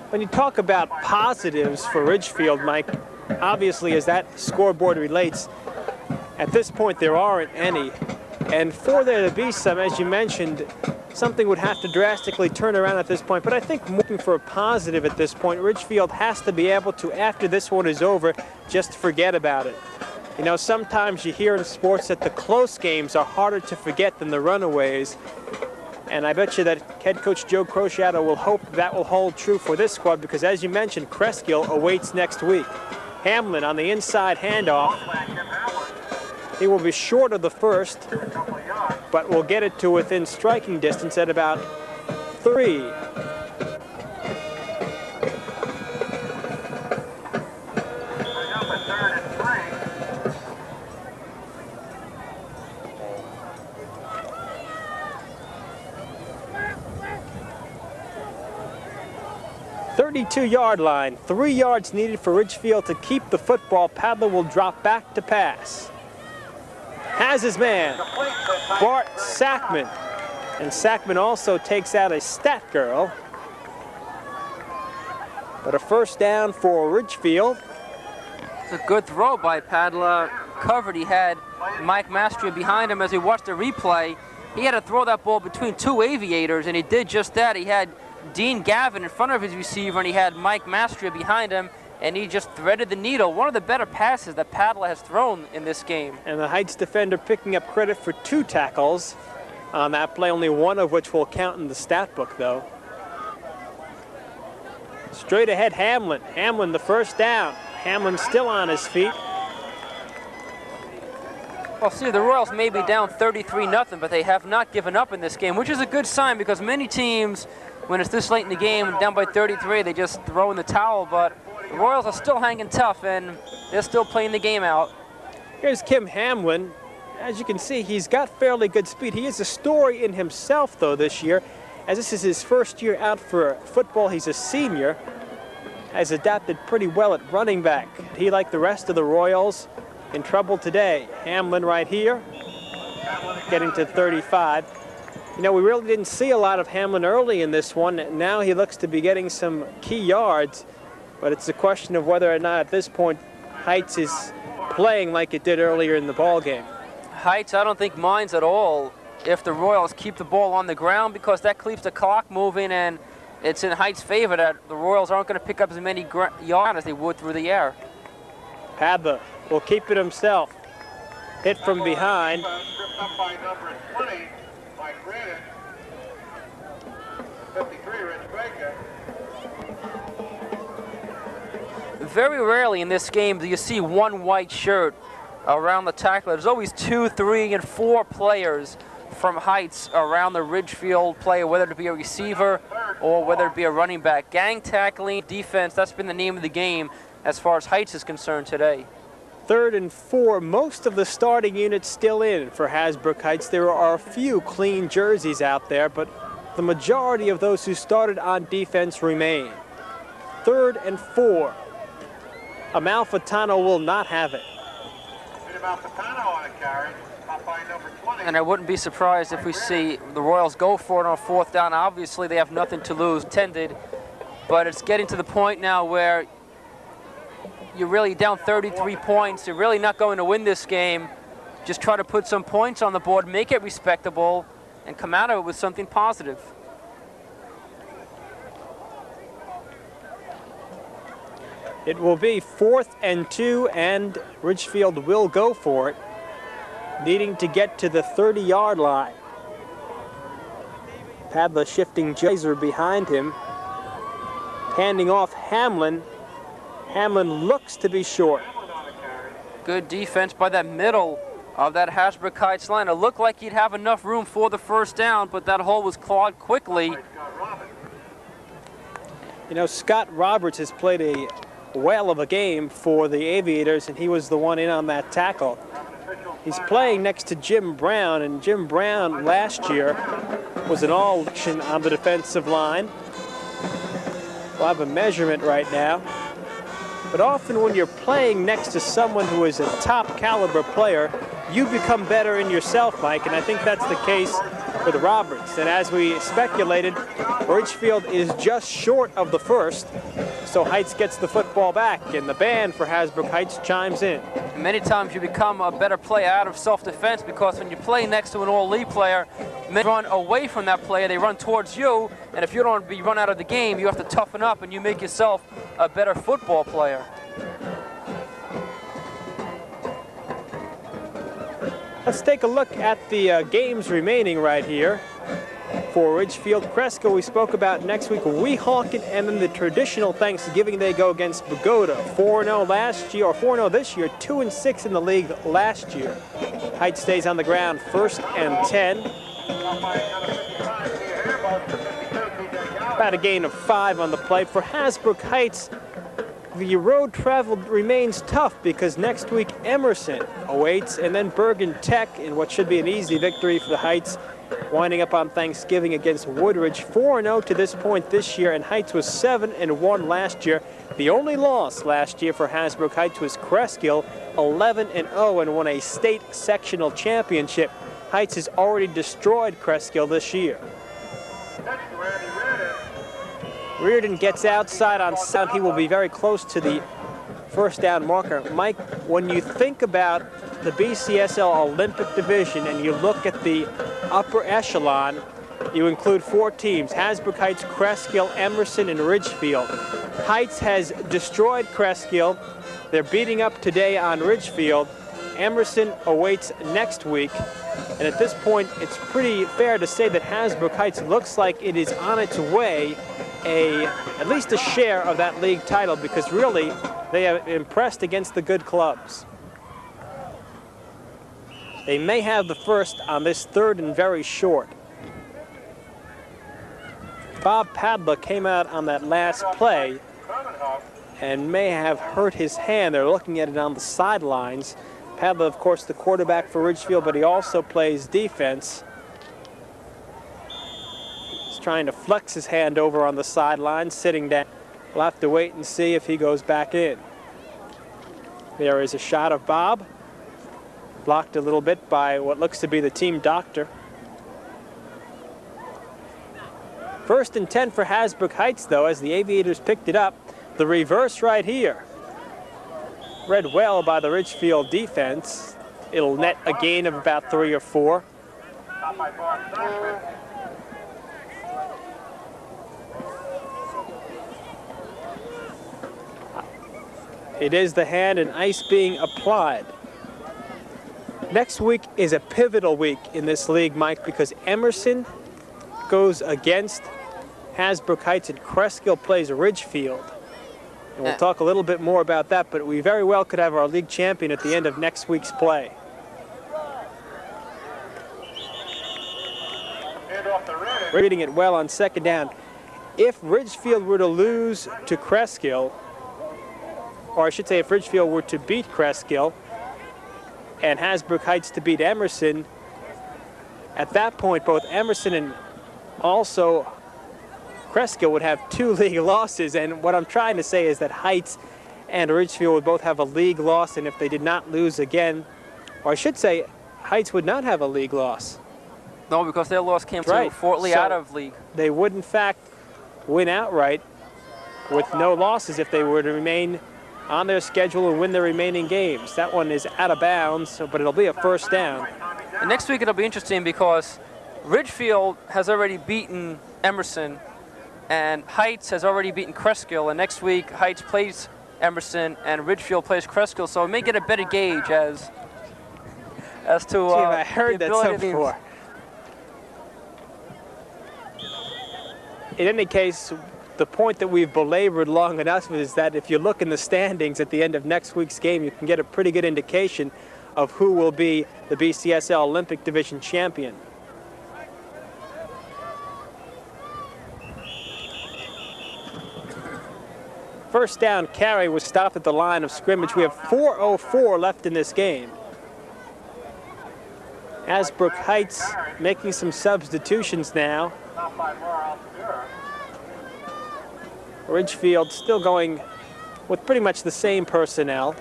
When you talk about positives for Ridgefield, Mike, obviously as that scoreboard relates, at this point there aren't any. And for there to be some, as you mentioned, something would have to drastically turn around at this point. But I think looking for a positive at this point, Ridgefield has to be able to, after this one is over, just forget about it. You know, sometimes you hear in sports that the close games are harder to forget than the runaways. And I bet you that head coach Joe Crociato will hope that will hold true for this squad because, as you mentioned, Cresskill awaits next week. Hamlin on the inside handoff. He will be short of the first, but will get it to within striking distance at about 3. 32-yard line, 3 yards needed for Ridgefield to keep the football. Padler will drop back to pass. Has his man, Bart Sackman. And Sackman also takes out a stat girl. But a first down for Ridgefield. It's a good throw by Padler. Covered, he had Mike Mastria behind him as he watched the replay. He had to throw that ball between 2 aviators, and he did just that. He had Dean Gavin in front of his receiver, and he had Mike Mastria behind him, and he just threaded the needle. One of the better passes that Padler has thrown in this game. And the Heights defender picking up credit for 2 tackles on that play, only one of which will count in the stat book, though. Straight ahead, Hamlin. Hamlin, the first down. Hamlin still on his feet. Well, see, the Royals may be down 33-0, but they have not given up in this game, which is a good sign because many teams, when it's this late in the game, down by 33, they just throw in the towel. But the Royals are still hanging tough, and they're still playing the game out. Here's Kim Hamlin. As you can see, he's got fairly good speed. He is a story in himself, though, this year. As this is his first year out for football, he's a senior. Has adapted pretty well at running back. He, like the rest of the Royals, in trouble today. Hamlin right here, getting to 35. You know, we really didn't see a lot of Hamlin early in this one. Now he looks to be getting some key yards, but it's a question of whether or not at this point Heights is playing like it did earlier in the ball game. Heights, I don't think minds at all if the Royals keep the ball on the ground because that keeps the clock moving, and it's in Heights' favor that the Royals aren't going to pick up as many yards as they would through the air. Padler will keep it himself. Hit from behind. Stripped up by number 20, Mike Granite. 53, Rich Baker. Very rarely in this game do you see one white shirt around the tackler. There's always 2, 3, and 4 players from Heights around the Ridgefield player, whether it be a receiver or whether it be a running back. Gang tackling, defense, that's been the name of the game as far as Heights is concerned today. 3rd and 4, most of the starting units still in for Hasbrook Heights. There are a few clean jerseys out there, but the majority of those who started on defense remain. 3rd and 4. Amalfitano will not have it. Amalfitano on a carry. By number 20. And I wouldn't be surprised if we see the Royals go for it on 4th down. Obviously, they have nothing to lose, intended, but it's getting to the point now where you're really down 33 points. You're really not going to win this game. Just try to put some points on the board, make it respectable, and come out of it with something positive. It will be 4th and 2, and Ridgefield will go for it, needing to get to the 30-yard line. Padla shifting Jaser behind him, handing off Hamlin. Hamlin looks to be short. Good defense by that middle of that Hasbrook Heights line. It looked like he'd have enough room for the 1st down, but that hole was clawed quickly. You know, Scott Roberts has played a whale of a game for the Aviators, and he was the one in on that tackle. He's playing next to Jim Brown, and Jim Brown last year was an all-action on the defensive line. We'll have a measurement right now. But often when you're playing next to someone who is a top caliber player, you become better in yourself, Mike, and I think that's the case with Roberts. And as we speculated, Ridgefield is just short of the 1st, so Heights gets the football back, and the band for Hasbrook Heights chimes in. Many times you become a better player out of self-defense, because when you play next to an all-league player, men run away from that player, they run towards you, and if you don't want to be run out of the game, you have to toughen up and you make yourself a better football player. Let's take a look at the games remaining right here for Ridgefield. Cresco we spoke about next week, Weehawken, and then the traditional Thanksgiving they go against Bogota. 4-0 last year, or 4-0 this year, 2-6 in the league last year. Heights stays on the ground, 1st and 10. About a gain of 5 on the play. For Hasbrook Heights, the road travel remains tough because next week Emerson awaits, and then Bergen Tech in what should be an easy victory for the Heights, winding up on Thanksgiving against Woodridge. 4-0 to this point this year, and Heights was 7-1 last year. The only loss last year for Hasbrook Heights was Cresskill, 11-0, and won a state sectional championship. Heights has already destroyed Cresskill this year. Reardon gets outside on sound. He will be very close to the 1st down marker. Mike, when you think about the BCSL Olympic division and you look at the upper echelon, you include 4 teams: Hasbrook Heights, Cresskill, Emerson, and Ridgefield. Heights has destroyed Cresskill. They're beating up today on Ridgefield. Emerson awaits next week. And at this point, it's pretty fair to say that Hasbrook Heights looks like it is on its way at least a share of that league title, because really they have impressed against the good clubs. They may have the 1st on this 3rd and very short. Bob Padla came out on that last play and may have hurt his hand. They're looking at it on the sidelines. Padla, of course, the quarterback for Ridgefield, but he also plays defense. He's trying to flex his hand over on the sideline, sitting down. We'll have to wait and see if he goes back in. There is a shot of Bob, blocked a little bit by what looks to be the team doctor. 1st and 10 for Hasbrook Heights, though, as the Aviators picked it up. The reverse right here. Read well by the Ridgefield defense. It'll net a gain of about 3 or 4. It is the hand, and ice being applied. Next week is a pivotal week in this league, Mike, because Emerson goes against Hasbrook Heights and Cresskill plays Ridgefield. And we'll talk a little bit more about that, but we very well could have our league champion at the end of next week's play. Reading it well on 2nd down. If Ridgefield were to lose to Cresskill, or I should say if Ridgefield were to beat Cresskill and Hasbrook Heights to beat Emerson, at that point both Emerson and Also, Cresskill would have 2 league losses, and what I'm trying to say is that Heights and Ridgefield would both have a league loss, and if they did not lose again, or I should say, Heights would not have a league loss. No, because their loss came Right. to Fort Lee So out of league. they would, in fact, win outright with no losses if they were to remain on their schedule and win the remaining games. That one is out of bounds, but it'll be a first down. And next week it'll be interesting because Ridgefield has already beaten Emerson, and Heights has already beaten Cresskill, and next week Heights plays Emerson and Ridgefield plays Cresskill, so we may get a better gauge as to Gee, I heard the that ability of some teams. before. In any case, the point that we've belabored long enough is that if you look in the standings at the end of next week's game, you can get a pretty good indication of who will be the BCSL Olympic Division champion. First down carry was stopped at the line of scrimmage. We have 4:04 left in this game. Asbrook Heights making some substitutions now. Ridgefield still going with pretty much the same personnel.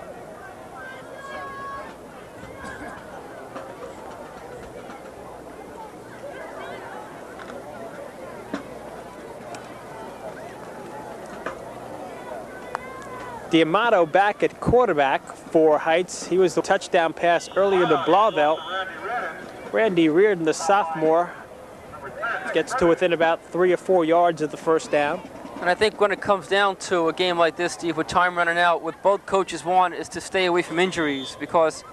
D'Amato back at quarterback for Heights. He was the touchdown pass earlier to Blauvelt. Randy Reardon, the sophomore, gets to within about 3 or 4 yards of the first down. And I think when it comes down to a game like this, Steve, with time running out, what both coaches want is to stay away from injuries, because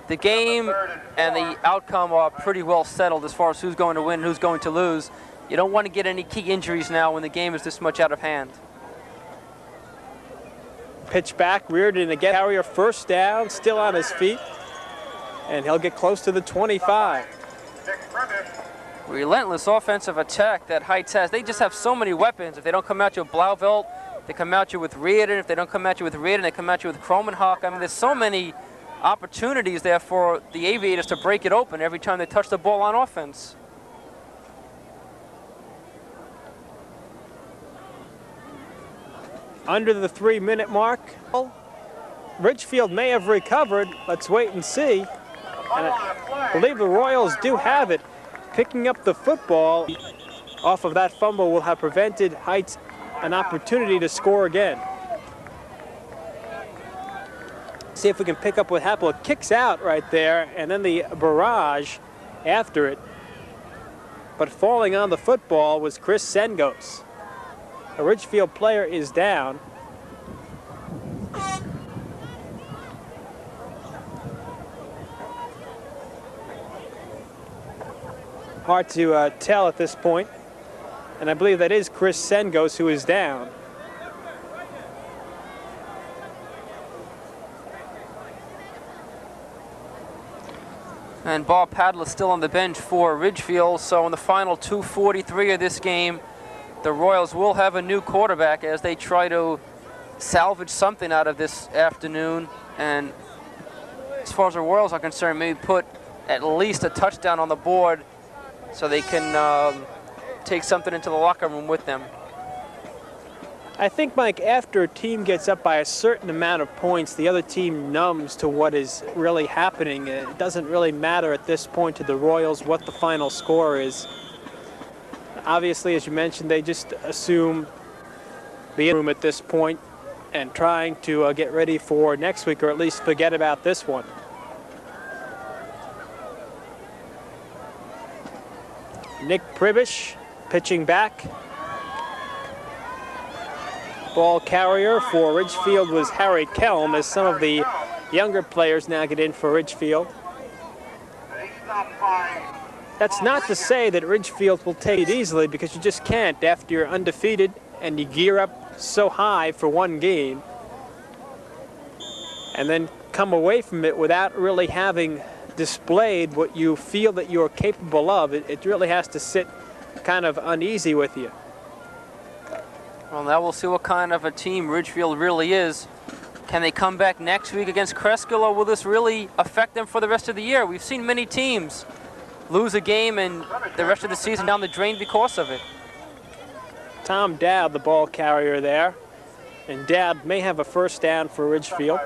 the game and the outcome are pretty well settled as far as who's going to win and who's going to lose. You don't want to get any key injuries now when the game is this much out of hand. Pitch back, Reardon again, carrier first down, still on his feet, and he'll get close to the 25. Relentless offensive attack that Heights has. They just have so many weapons. If they don't come at you with Blauvelt, they come at you with Reardon. If they don't come at you with Reardon, they come at you with Kromenhoek. I mean, there's so many opportunities there for the Aviators to break it open every time they touch the ball on offense. Under the 3-minute mark. Ridgefield may have recovered. Let's wait and see. And I believe the Royals do have it. Picking up the football off of that fumble will have prevented Heights an opportunity to score again. See if we can pick up what happened. It kicks out right there, and then the barrage after it. But falling on the football was Chris Sengos. A Ridgefield player is down. Hard to tell at this point. And I believe that is Chris Sengos who is down. And Bob Padla still on the bench for Ridgefield. So in the final 2:43 of this game, the Royals will have a new quarterback as they try to salvage something out of this afternoon. And as far as the Royals are concerned, maybe put at least a touchdown on the board so they can take something into the locker room with them. I think, Mike, after a team gets up by a certain amount of points, the other team numbs to what is really happening. It doesn't really matter at this point to the Royals what the final score is. Obviously, as you mentioned, they just assume the room at this point and trying to get ready for next week, or at least forget about this one. Nick Pribish pitching back. Ball carrier for Ridgefield was Harry Kelm, as some of the younger players now get in for Ridgefield. That's not to say that Ridgefield will take it easily, because you just can't after you're undefeated and you gear up so high for one game and then come away from it without really having displayed what you feel that you're capable of. It really has to sit kind of uneasy with you. Well, now we'll see what kind of a team Ridgefield really is. Can they come back next week against Cresskill, or will this really affect them for the rest of the year? We've seen many teams lose a game and the rest of the season down the drain because of it. Tom Dowd, the ball carrier there. And Dowd may have a first down for Ridgefield.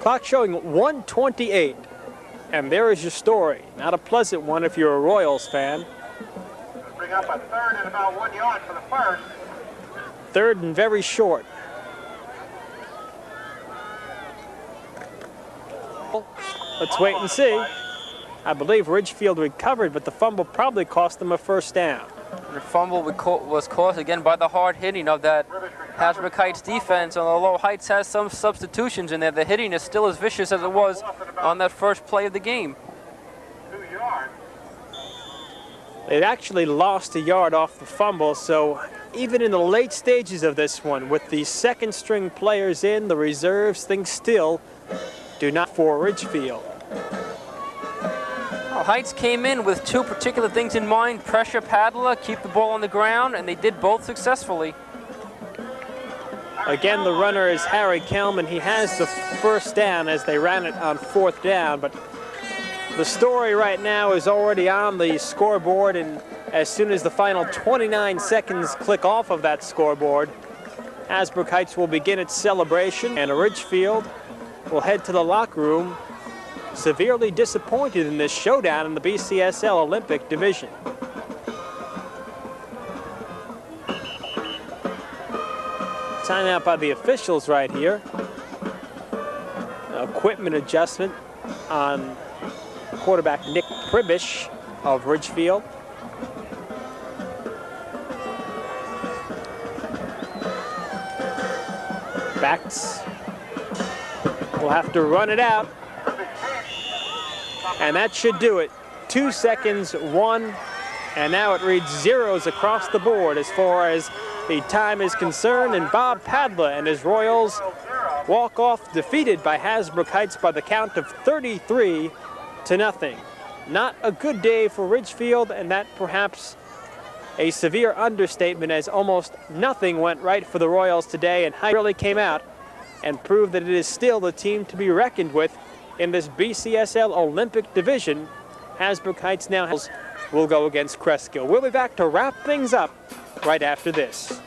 Clock showing 1:28. And there is your story. Not a pleasant one if you're a Royals fan. Bring up a third and about 1 yard for the first. Third and very short. Let's wait and see. I believe Ridgefield recovered, but the fumble probably cost them a first down. And the fumble was caused again by the hard hitting of that Hasbrook Heights defense. Although Heights has some substitutions in there, the hitting is still as vicious as it was on that first play of the game. 2 yards. They actually lost a yard off the fumble, so even in the late stages of this one, with the second string players in, the reserves, things still do not for Ridgefield. Well, Heights came in with two particular things in mind: pressure Padilla, keep the ball on the ground, and they did both successfully. Again, the runner is Harry Kelman. He has the first down as they ran it on fourth down, but the story right now is already on the scoreboard, and as soon as the final 29 seconds click off of that scoreboard, Hasbrook Heights will begin its celebration, and Ridgefield will head to the locker room severely disappointed in this showdown in the BCSL Olympic division. Timeout by the officials right here. Equipment adjustment on quarterback Nick Pribish of Ridgefield. Backs will have to run it out. And that should do it. 2 seconds, 1, and now it reads zeros across the board as far as the time is concerned, and Bob Padilla and his Royals walk off defeated by Hasbrook Heights by the count of 33-0. Not a good day for Ridgefield, and that perhaps a severe understatement, as almost nothing went right for the Royals today, and Heights really came out and proved that it is still the team to be reckoned with in this BCSL Olympic division. Hasbrook Heights now will go against Cresskill. We'll be back to wrap things up right after this.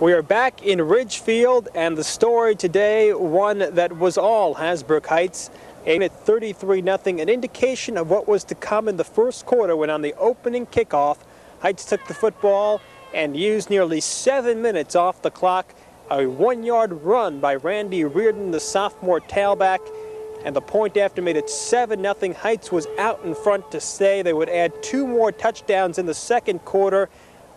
We are back in Ridgefield, and the story today, one that was all Hasbrook Heights, aiming at 33-0, an indication of what was to come in the first quarter when on the opening kickoff, Heights took the football and used nearly 7 minutes off the clock. A 1-yard run by Randy Reardon, the sophomore tailback, and the point after made it 7-0. Heights was out in front to stay. They would add 2 more touchdowns in the second quarter.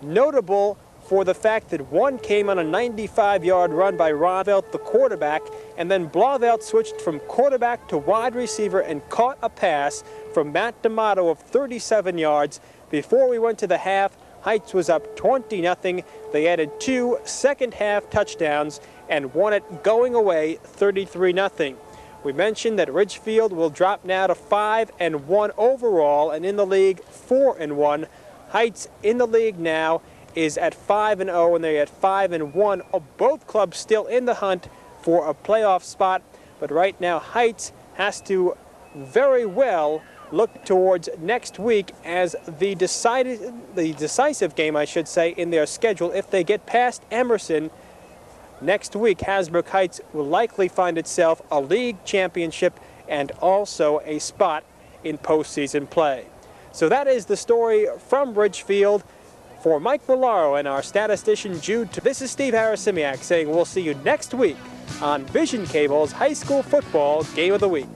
Notable for the fact that one came on a 95-yard run by Ronvelt, the quarterback, and then Blauvelt switched from quarterback to wide receiver and caught a pass from Matt D'Amato of 37 yards. Before we went to the half, Heights was up 20-0. They added 2 second-half touchdowns and won it going away 33-0. We mentioned that Ridgefield will drop now to 5-1 overall, and in the league 4-1. Heights in the league now is at 5-0, and they're at 5-1. Both clubs still in the hunt for a playoff spot, but right now Heights has to very well look towards next week as the decisive game, I should say, in their schedule. If they get past Emerson next week, Hasbrook Heights will likely find itself a league championship and also a spot in postseason play. So that is the story from Ridgefield. For Mike Villaro and our statistician Jude, this is Steve Harrisimiak saying we'll see you next week on Vision Cable's High School Football Game of the Week.